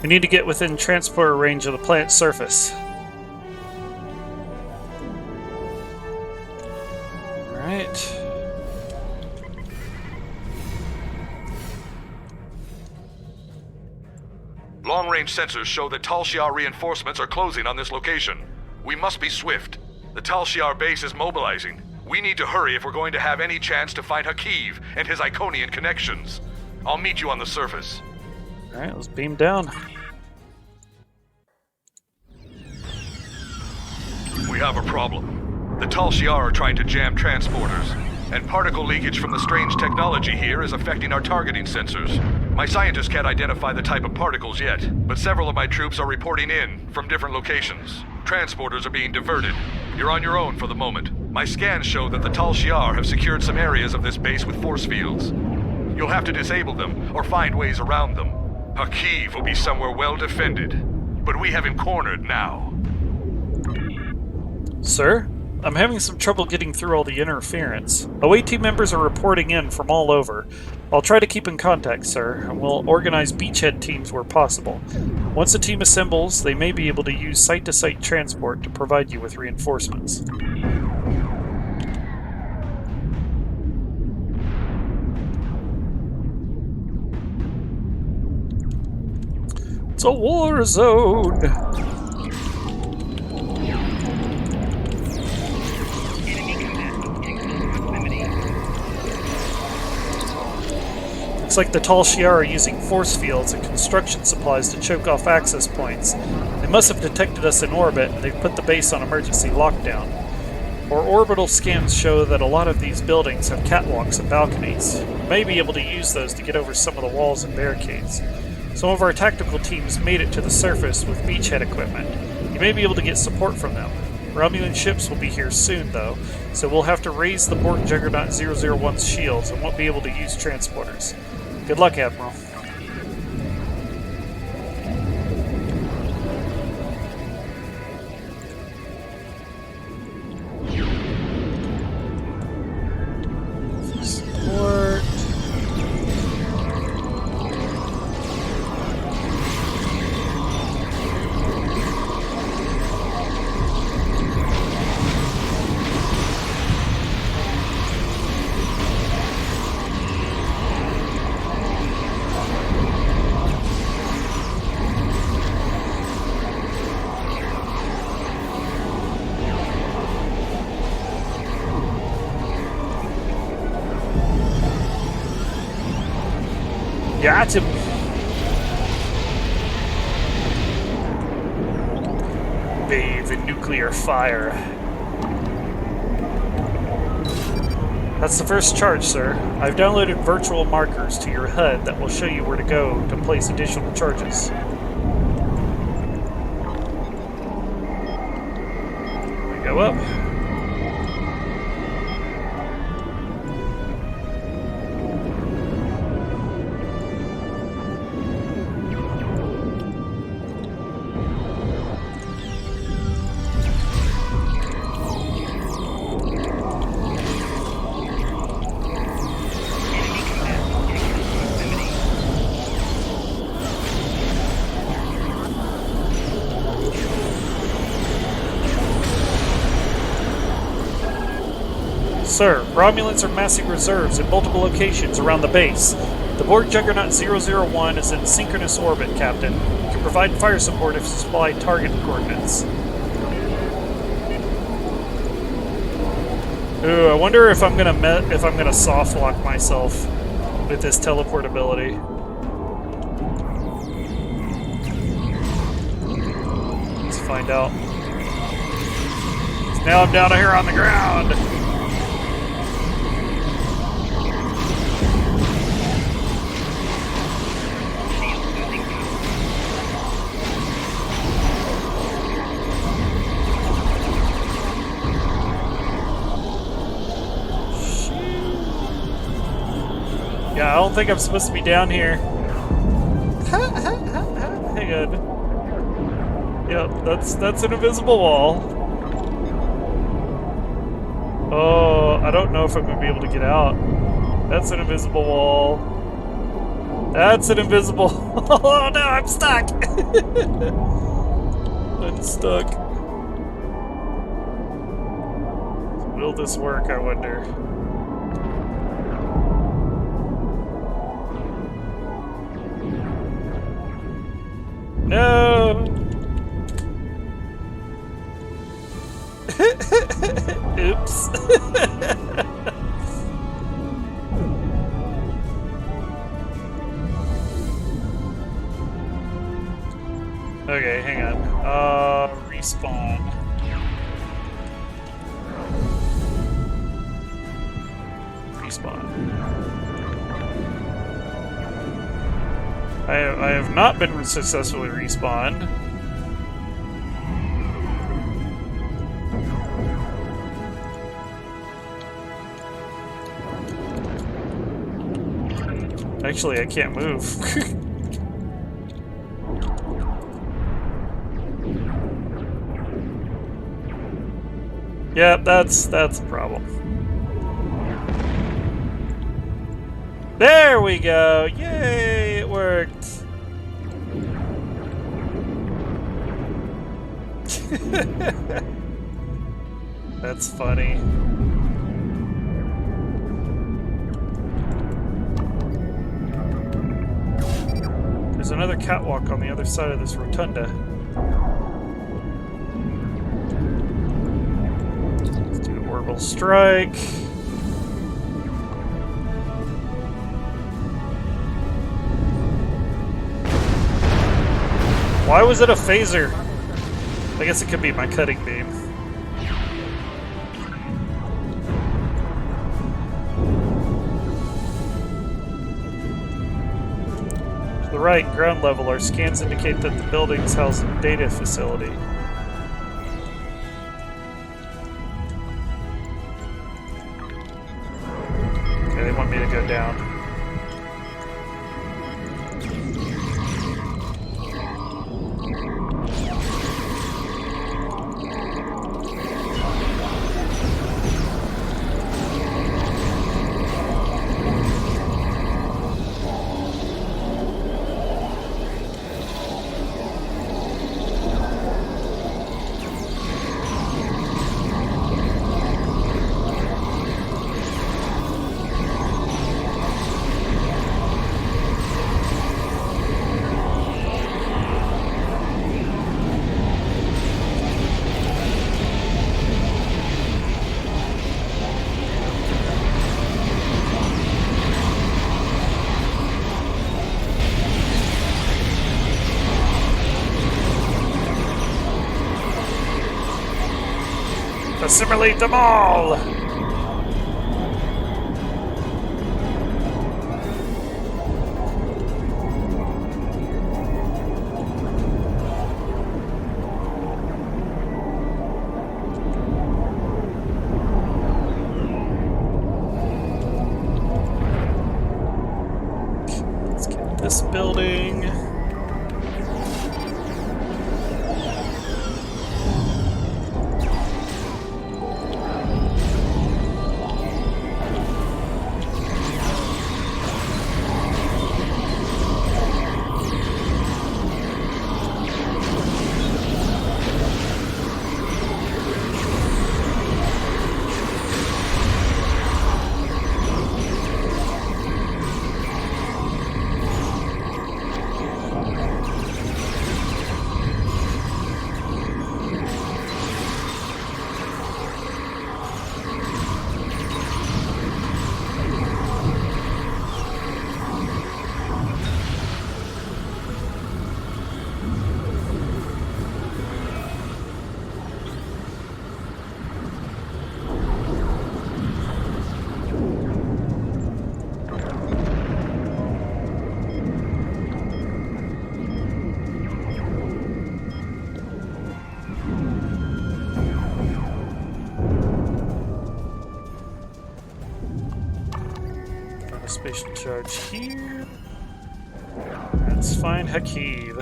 We need to get within transporter range of the planet's surface. Alright. Long-range sensors show that Tal Shiar reinforcements are closing on this location. We must be swift. The Tal Shiar base is mobilizing. We need to hurry if we're going to have any chance to find Hakiv and his Iconian connections. I'll meet you on the surface. Alright, let's beam down. We have a problem. The Tal Shiar are trying to jam transporters, and particle leakage from the strange technology here is affecting our targeting sensors. My scientists can't identify the type of particles yet, but several of my troops are reporting in from different locations. Transporters are being diverted. You're on your own for the moment. My scans show that the Tal Shiar have secured some areas of this base with force fields. You'll have to disable them, or find ways around them. Hakiv will be somewhere well defended, but we have him cornered now. Sir? I'm having some trouble getting through all the interference. OAT members are reporting in from all over. I'll try to keep in contact, sir, and we'll organize beachhead teams where possible. Once a team assembles, they may be able to use site-to-site transport to provide you with reinforcements. It's a war zone! Looks like the Tal Shiar are using force fields and construction supplies to choke off access points. They must have detected us in orbit, and they've put the base on emergency lockdown. Our orbital scans show that a lot of these buildings have catwalks and balconies. We may be able to use those to get over some of the walls and barricades. Some of our tactical teams made it to the surface with beachhead equipment. You may be able to get support from them. Romulan ships will be here soon, though, so we'll have to raise the Borg Juggernaut 001's shields and won't be able to use transporters. Good luck, Admiral. Support. Got him. Bathe in nuclear fire. That's the first charge, sir. I've downloaded virtual markers to your HUD that will show you where to go to place additional charges. We go up. Sir, Romulans are massing reserves in multiple locations around the base. The Borg Juggernaut 001 is in synchronous orbit, Captain. You can provide fire support if you supply target coordinates. Ooh, I wonder if I'm gonna soft lock myself with this teleportability. Let's find out. Now I'm down here on the ground. Yeah, I don't think I'm supposed to be down here. Hang on. Yep, that's an invisible wall. Oh, I don't know if I'm gonna be able to get out. That's an invisible wall. That's an invisible. Oh no, I'm stuck. I'm stuck. Will this work, I wonder? No! Oops. Okay, hang on. Respawn. Respawn. I have not been successfully respawned. Actually, I can't move. Yep, that's a problem. There we go! Yay, it worked! That's funny. There's another catwalk on the other side of this rotunda. Let's do an orbital strike. Why was it a phaser? I guess it could be my cutting beam. To the right, ground level, our scans indicate that the buildings house a data facility. Okay, they want me to go down. Assimilate them all! Let's get this building. Activation charge here. Let's find Hakeev.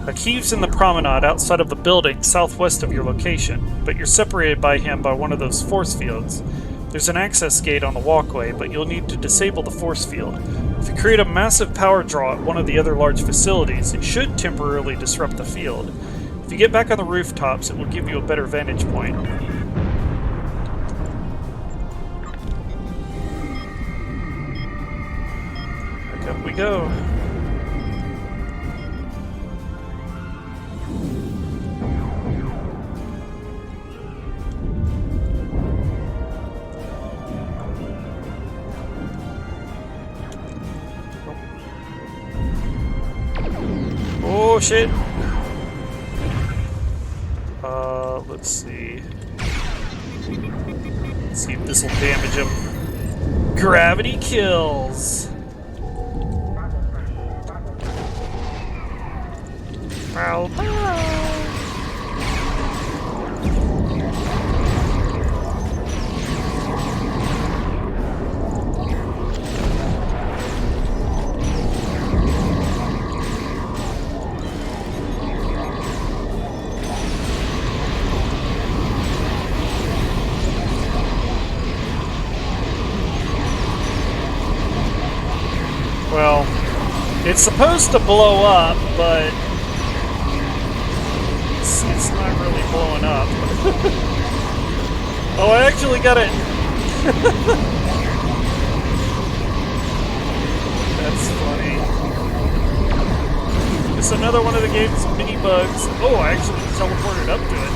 Hakeev's in the promenade outside of the building southwest of your location, but you're separated by him by one of those force fields. There's an access gate on the walkway, but you'll need to disable the force field. If you create a massive power draw at one of the other large facilities, it should temporarily disrupt the field. If you get back on the rooftops, it will give you a better vantage point. Back up we go. Oh shit! Let's see. Let's see if this will damage him. Gravity kills! Ow. Well, it's supposed to blow up, but it's not really blowing up. Oh, I actually got it! That's funny. It's another one of the game's mini bugs. Oh, I actually teleported up to it.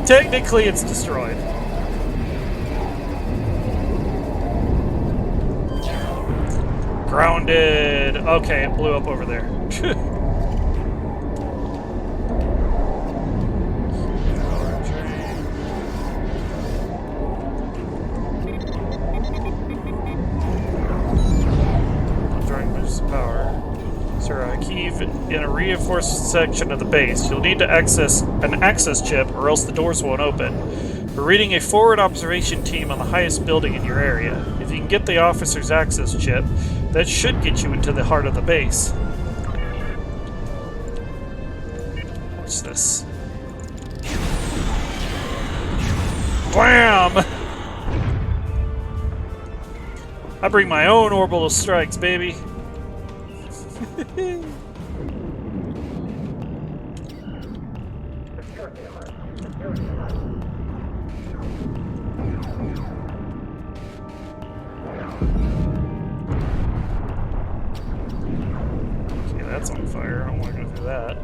Technically, it's destroyed. Grounded. Okay, it blew up over there. Drawing boost power. Sir, Hakeev in a reinforced section of the base. You'll need to access an access chip or else the doors won't open. We're reading a forward observation team on the highest building in your area. If you can get the officer's access chip, that should get you into the heart of the base. What's this? Blam! I bring my own orbital strikes, baby. Okay, that's on fire. I don't want to go through that.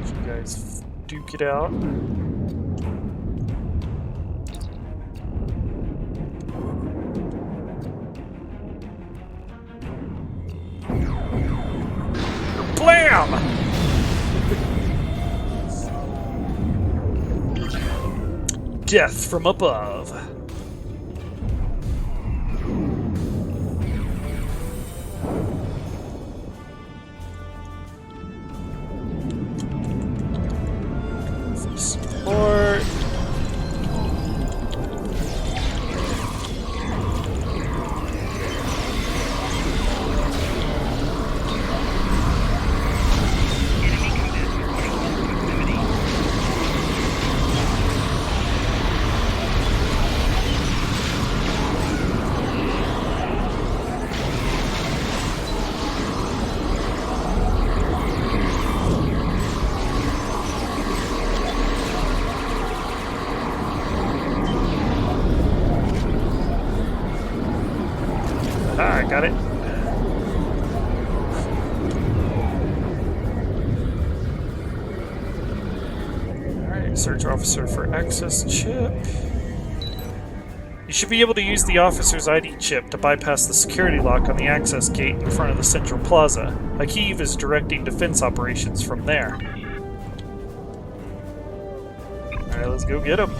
You guys duke it out. Blam! Death from above. Support. Ah, I got it. Alright, search officer for access chip. You should be able to use the officer's ID chip to bypass the security lock on the access gate in front of the central plaza. Hakeev is directing defense operations from there. Alright, let's go get him.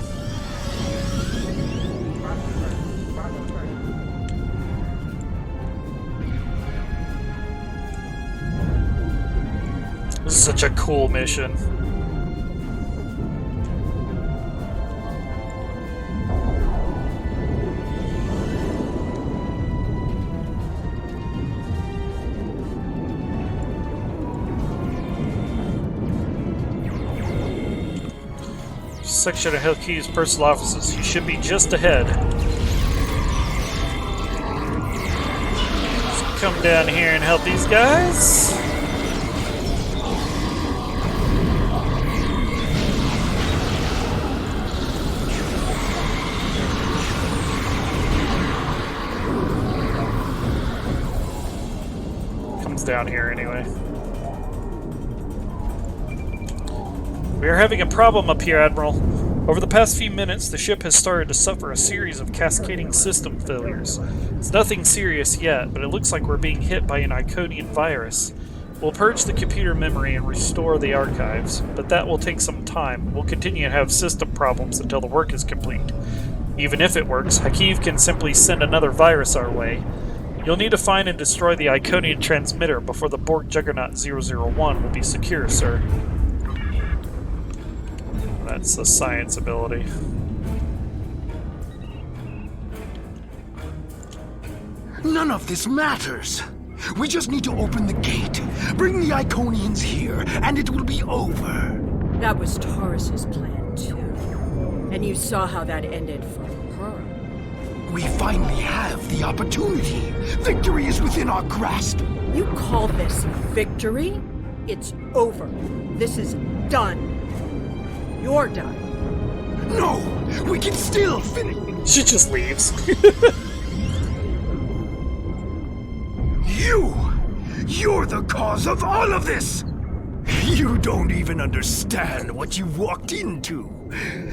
This is such a cool mission. Section of Hellkey's personal offices. You should be just ahead. Let's come down here and help these guys. Comes down here anyway. We are having a problem up here, Admiral. Over the past few minutes, the ship has started to suffer a series of cascading system failures. It's nothing serious yet, but it looks like we're being hit by an Iconian virus. We'll purge the computer memory and restore the archives, but that will take some time. We'll continue to have system problems until the work is complete. Even if it works, Hakiv can simply send another virus our way. You'll need to find and destroy the Iconian transmitter before the Borg Juggernaut 001 will be secure, sir. That's the science ability. None of this matters. We just need to open the gate, bring the Iconians here, and it will be over. That was Taurus's plan, too. And you saw how that ended for her. We finally have the opportunity. Victory is within our grasp. You call this victory? It's over. This is done. You're done. No! We can still finish. She just leaves. You're the cause of all of this! You don't even understand what you walked into.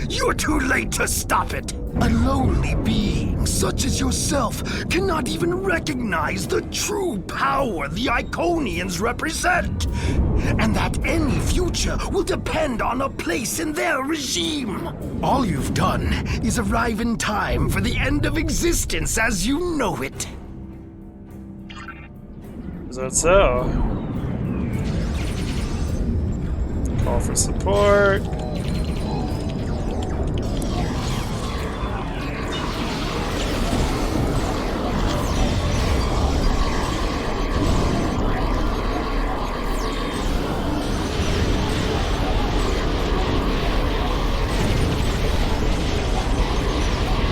You're too late to stop it. A lonely being such as yourself cannot even recognize the true power the Iconians represent. And that any future will depend on a place in their regime. All you've done is arrive in time for the end of existence as you know it. Is that so? Call for support.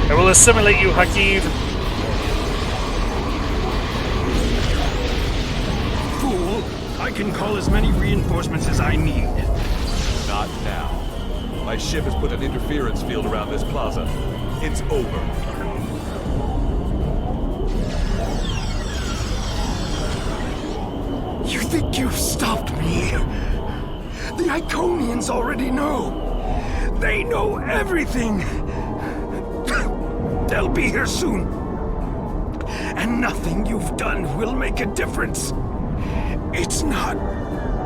I will assimilate you, Hakiv. Fool! I can call as many reinforcements as I need. Not now. My ship has put an interference field around this plaza. It's over. You think you've stopped me? The Iconians already know. They know everything. They'll be here soon. And nothing you've done will make a difference. It's not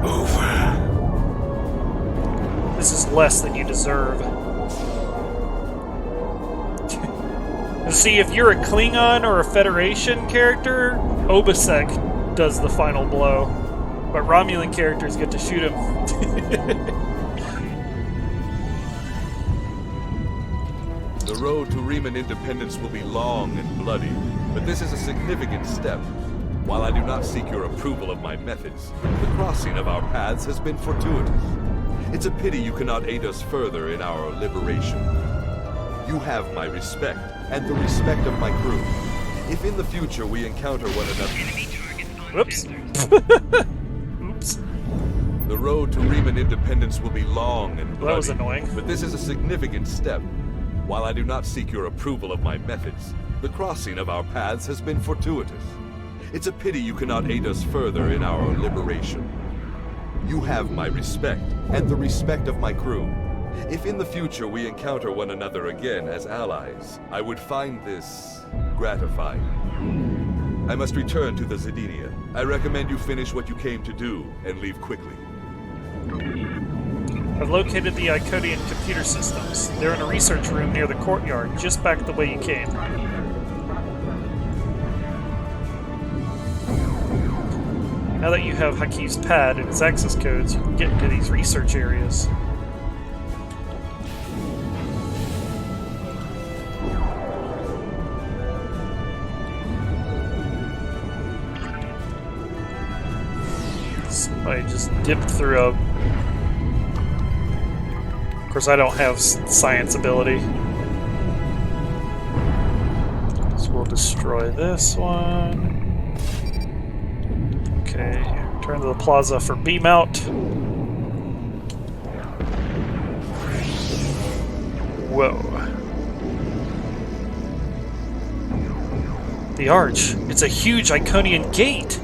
over. This is less than you deserve. See, if you're a Klingon or a Federation character, Obasek does the final blow. But Romulan characters get to shoot him. The road to Riemann independence will be long and bloody, but this is a significant step. While I do not seek your approval of my methods, the crossing of our paths has been fortuitous. It's a pity you cannot aid us further in our liberation. You have my respect, and the respect of my crew. If in the future we encounter one another... Whoops. Oops. The road to Riemann independence will be long and bloody. That was annoying. But this is a significant step. While I do not seek your approval of my methods, the crossing of our paths has been fortuitous. It's a pity you cannot aid us further in our liberation. You have my respect, and the respect of my crew. If in the future we encounter one another again as allies, I would find this gratifying. I must return to the Zedinia. I recommend you finish what you came to do and leave quickly. I've located the Iconian computer systems. They're in a research room near the courtyard, just back the way you came. Now that you have Haki's pad and his access codes, you can get into these research areas. Somebody just dipped through a... Of course, I don't have science ability. So we'll destroy this one. Okay, turn to the plaza for beam out. Whoa. The arch. It's a huge Iconian gate.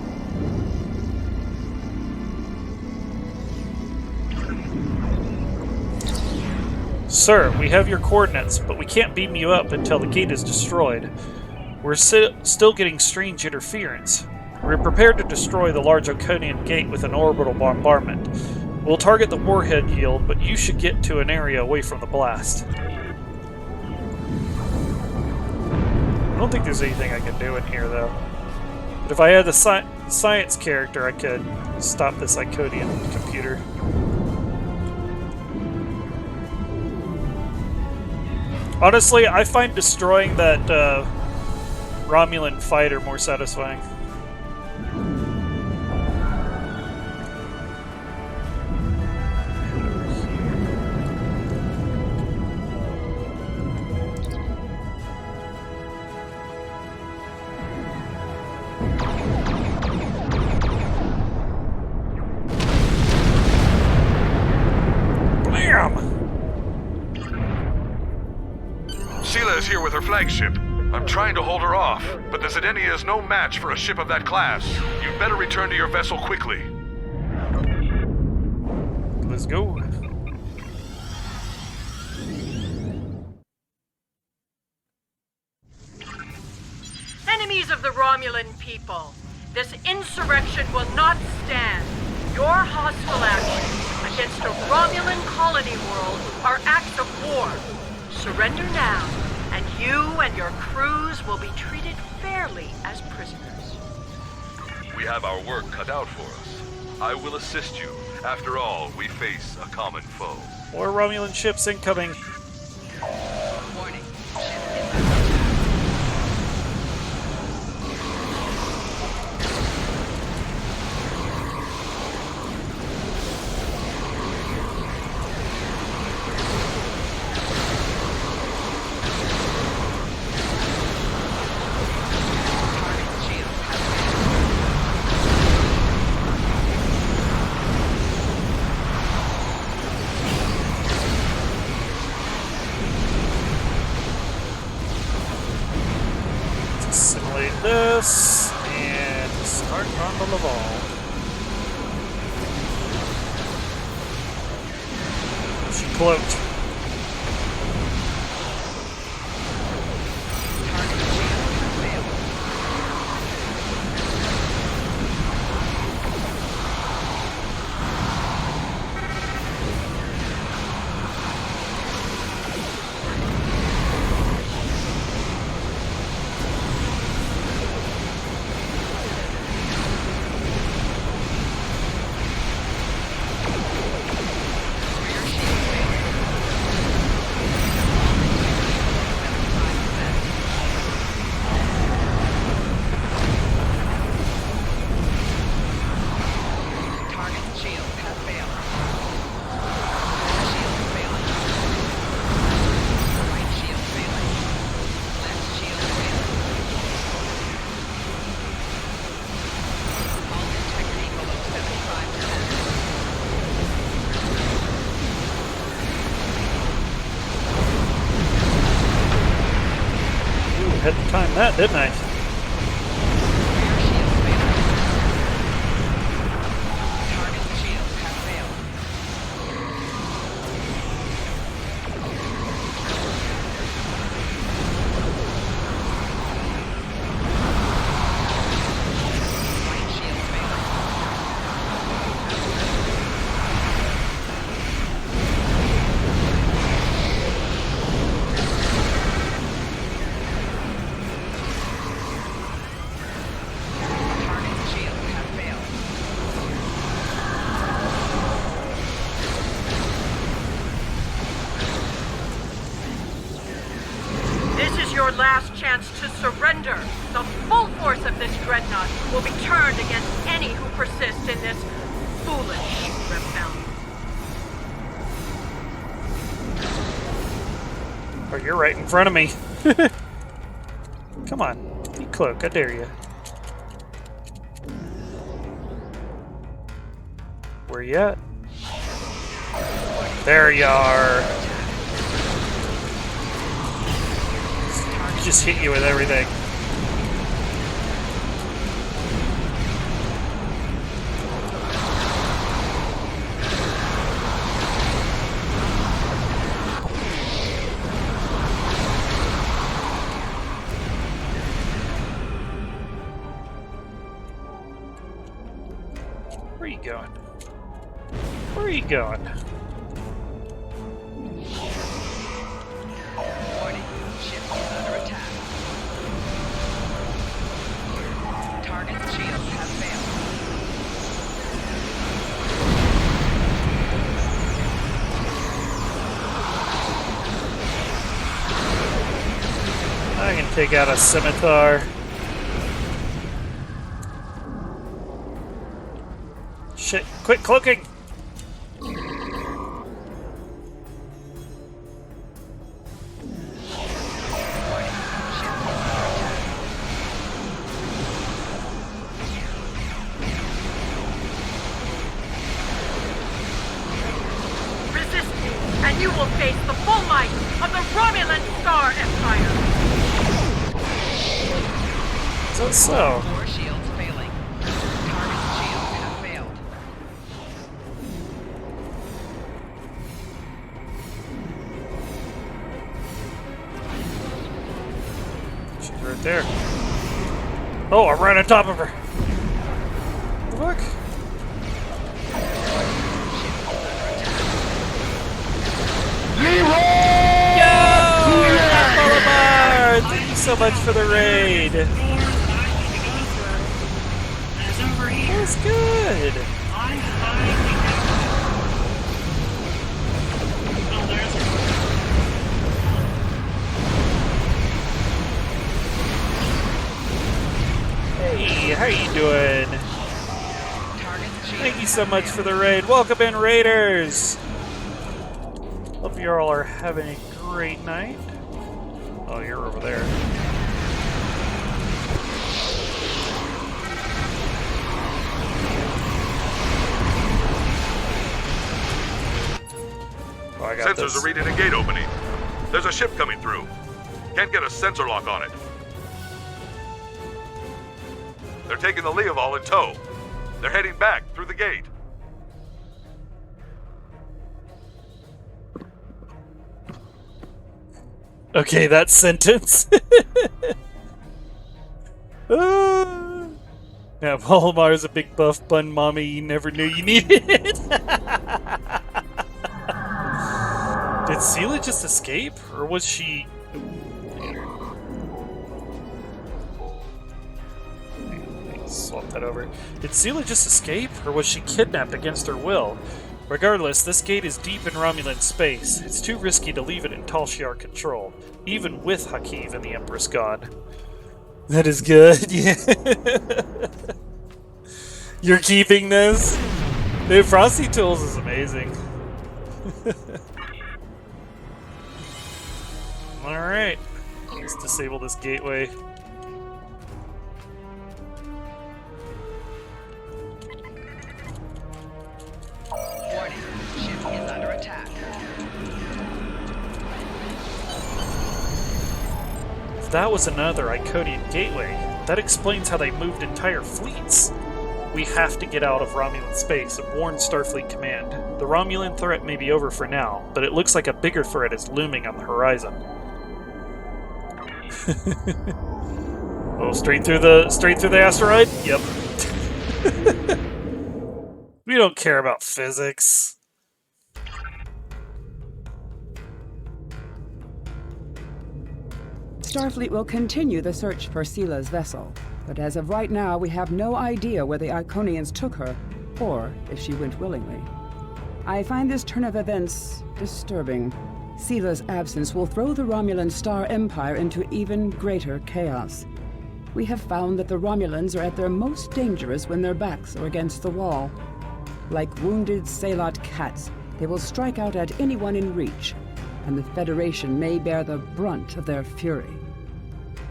Sir, we have your coordinates, but we can't beam you up until the gate is destroyed. We're still getting strange interference. We're prepared to destroy the large Iconian gate with an orbital bombardment. We'll target the warhead yield, but you should get to an area away from the blast. I don't think there's anything I can do in here, though. But if I had the science character, I could stop this Iconian computer. Honestly, I find destroying that Romulan fighter more satisfying. Is here with her flagship. I'm trying to hold her off, but the Zedenia is no match for a ship of that class. You'd better return to your vessel quickly. Let's go. Enemies of the Romulan people, this insurrection will not stand. Your hostile actions against a Romulan colony world are acts of war. Surrender now, and you and your crews will be treated fairly as prisoners. We have our work cut out for us. I will assist you. After all, we face a common foe. More Romulan ships incoming. Warning. This and start on the Laval. She cloaked. Had to time that, didn't I? your last chance to surrender. The full force of this dreadnought will be turned against any who persist in this foolish rebellion. Oh, you're right in front of me. Come on, be cloak, I dare you. Where you at? There you are. Just hit you with everything. Where are you going? Where are you going? Warning, ship is under attack. Target's shields have failed. I can take out a scimitar. Shit, quit cloaking! Resist me, and you will face the full might of the Romulan Star Empire. Is that so? Four shields failing. Target's shields have failed. She's right there. Oh, I'm right on top of her. What the fuck? Yo! Thank you so much for the raid. That's good. Hey, how you doing? Thank you so much for the raid. Welcome in, raiders. Hope you all are having a great night. Oh, you're over there. Oh, I got Sensors this. are reading a gate opening. There's a ship coming through. Can't get a sensor lock on it. They're taking the Leoval in tow. They're heading back through the gate. Okay, that sentence. Yeah, Palomar's a big buff bun mommy you never knew you needed. Did Seela just escape? Or was she... Swap that over. Did Seela just escape? Or was she kidnapped against her will? Regardless, this gate is deep in Romulan space. It's too risky to leave it in Tal Shiar control, even with Hakiv and the Empress gone. That is good, yeah. You're keeping this? Dude, Frosty Tools is amazing. Alright. Let's disable this gateway. Warning, ship is under attack. If that was another Iconian gateway, that explains how they moved entire fleets. We have to get out of Romulan space and warn Starfleet Command. The Romulan threat may be over for now, but it looks like a bigger threat is looming on the horizon. Oh, straight through the asteroid? Yep. We don't care about physics. Starfleet will continue the search for Seela's vessel, but as of right now, we have no idea where the Iconians took her, or if she went willingly. I find this turn of events disturbing. Sila's absence will throw the Romulan Star Empire into even greater chaos. We have found that the Romulans are at their most dangerous when their backs are against the wall. Like wounded Salot cats, they will strike out at anyone in reach, and the Federation may bear the brunt of their fury.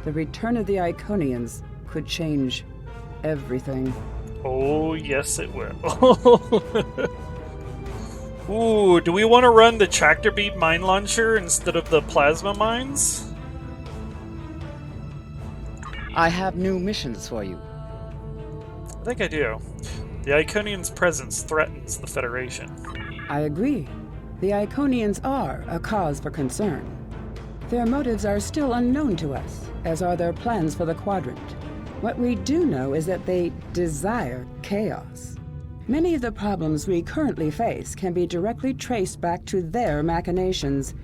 The return of the Iconians could change everything. Oh, yes it will. Ooh, do we want to run the tractor beam mine launcher instead of the plasma mines? I have new missions for you. I think I do. The Iconians' presence threatens the Federation. I agree. The Iconians are a cause for concern. Their motives are still unknown to us, as are their plans for the Quadrant. What we do know is that they desire chaos. Many of the problems we currently face can be directly traced back to their machinations.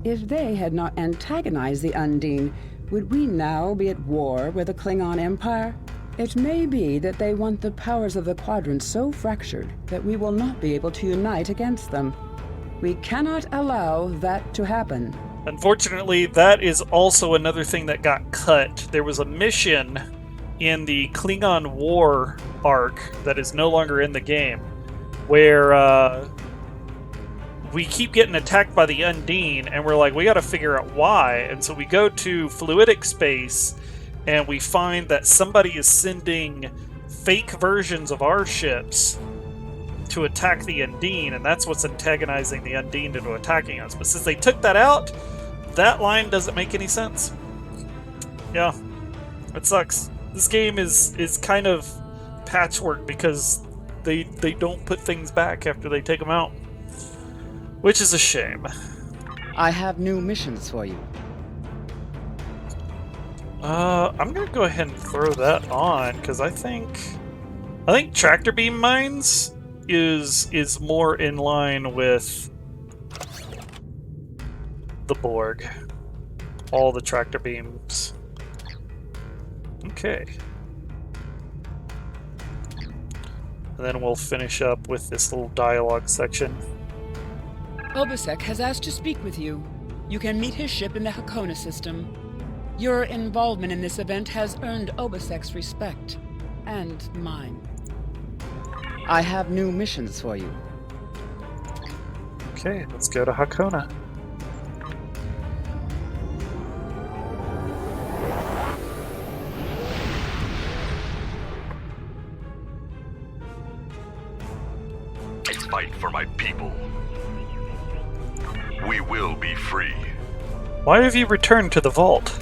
If they had not antagonized the Undine, would we now be at war with the Klingon Empire? It may be that they want the powers of the Quadrant so fractured that we will not be able to unite against them. We cannot allow that to happen. Unfortunately, that is also another thing that got cut. There was a mission in the Klingon War arc that is no longer in the game, where we keep getting attacked by the Undine, and we're like, we gotta figure out why. And so we go to fluidic space, and we find that somebody is sending fake versions of our ships to attack the Undine, and that's what's antagonizing the Undine into attacking us. But since they took that out, that line doesn't make any sense. Yeah, it sucks. This game is kind of patchwork because they don't put things back after they take them out, which is a shame. I have new missions for you. I'm gonna go ahead and throw that on because I think tractor beam mines is more in line with the Borg. All the tractor beams. Okay. And then we'll finish up with this little dialogue section. Obasek has asked to speak with you. You can meet his ship in the Hakona system. Your involvement in this event has earned Obasek's respect, and mine. I have new missions for you. Okay, let's go to Hakona. Fight for my people. We will be free. Why have you returned to the vault?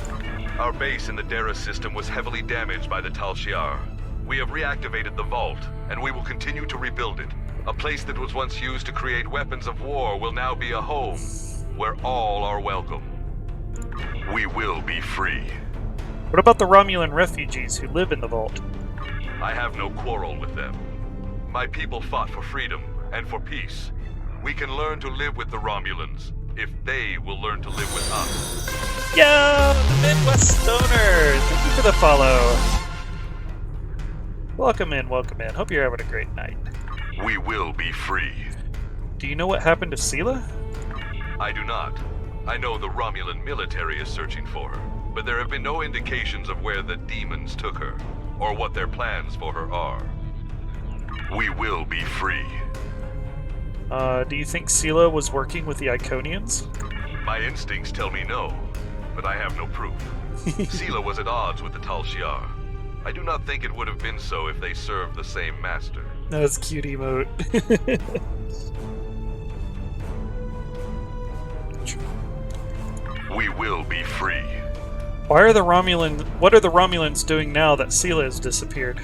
Our base in the Dara system was heavily damaged by the Tal Shiar. We have reactivated the vault, and we will continue to rebuild it. A place that was once used to create weapons of war will now be a home, where all are welcome. We will be free. What about the Romulan refugees who live in the vault? I have no quarrel with them. My people fought for freedom and for peace. We can learn to live with the Romulans if they will learn to live with us. Yo, the Midwest Stoner! Thank you for the follow. Welcome in, welcome in. Hope you're having a great night. We will be free. Do you know what happened to Sela? I do not. I know the Romulan military is searching for her, but there have been no indications of where the demons took her, or what their plans for her are. We will be free. Do you think Sela was working with the Iconians? My instincts tell me no, but I have no proof. Sela was at odds with the Tal Shiar. I do not think it would have been so if they served the same master. That was cute emote. We will be free. What are the Romulans doing now that Sela has disappeared?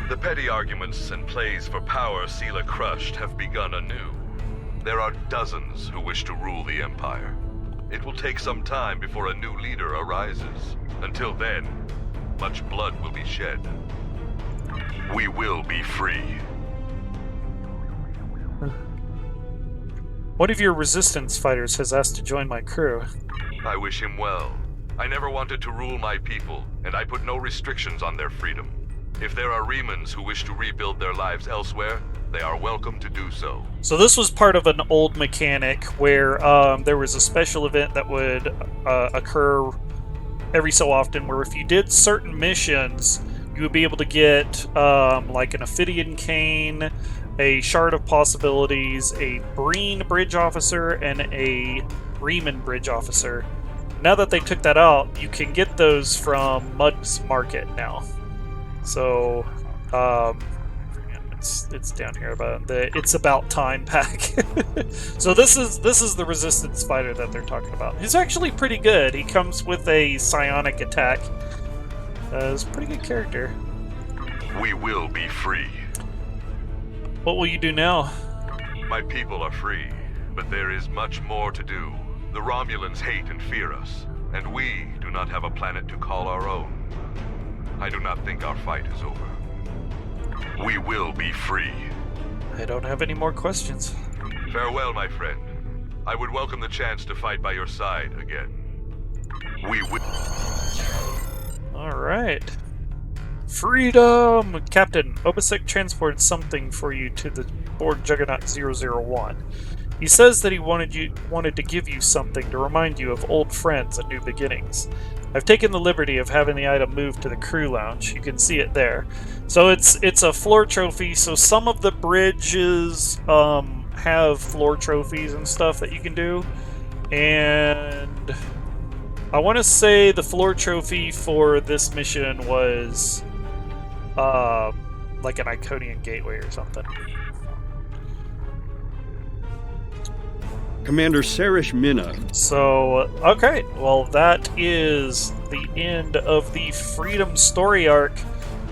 The petty arguments and plays for power Sela crushed have begun anew. There are dozens who wish to rule the Empire. It will take some time before a new leader arises. Until then, much blood will be shed. We will be free. One of your resistance fighters has asked to join my crew. I wish him well. I never wanted to rule my people, and I put no restrictions on their freedom. If there are Remans who wish to rebuild their lives elsewhere, they are welcome to do so. So this was part of an old mechanic where there was a special event that would occur every so often, where if you did certain missions, you would be able to get like an Ophidian Cane, a Shard of Possibilities, a Breen Bridge Officer, and a Riemann Bridge Officer. Now that they took that out, you can get those from Mud's Market now. So, it's down here about the It's About Time pack. So this is the Resistance fighter that they're talking about. He's actually pretty good. He comes with a psionic attack. He's a pretty good character. We will be free. What will you do now? My people are free, but there is much more to do. The Romulans hate and fear us, and we do not have a planet to call our own. I do not think our fight is over. We will be free. I don't have any more questions. Farewell, my friend. I would welcome the chance to fight by your side again. We will. Alright. Freedom! Captain, Obasek transported something for you to the Borg Juggernaut 001. He says that he wanted to give you something to remind you of old friends and new beginnings. I've taken the liberty of having the item moved to the crew lounge. You can see it there. So it's a floor trophy, so some of the bridges have floor trophies and stuff that you can do. And I want to say the floor trophy for this mission was like an Iconian gateway or something. Commander Sarish Minna. So, okay, well that is the end of the Freedom story arc.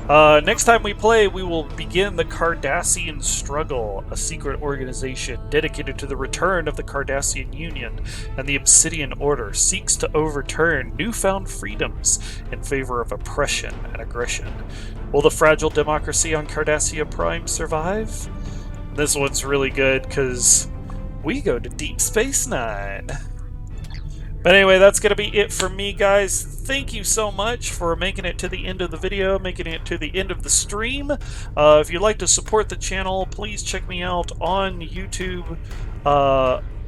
Next time we play, we will begin the Cardassian Struggle, a secret organization dedicated to the return of the Cardassian Union, and the Obsidian Order seeks to overturn newfound freedoms in favor of oppression and aggression. Will the fragile democracy on Cardassia Prime survive? This one's really good because we go to Deep Space Nine. But anyway, that's going to be it for me, guys. Thank you so much for making it to the end of the video, making it to the end of the stream. If you'd like to support the channel, please check me out on YouTube.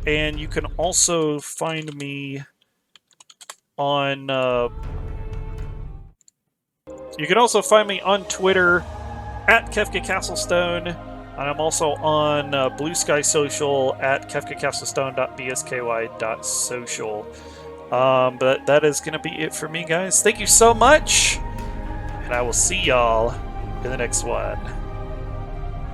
And you can also find me on... you can also find me on Twitter, at Kefka Castlestone. And I'm also on Blue Sky Social at kefkacastlestone.bsky.social. But that is going to be it for me, guys. Thank you so much, and I will see y'all in the next one.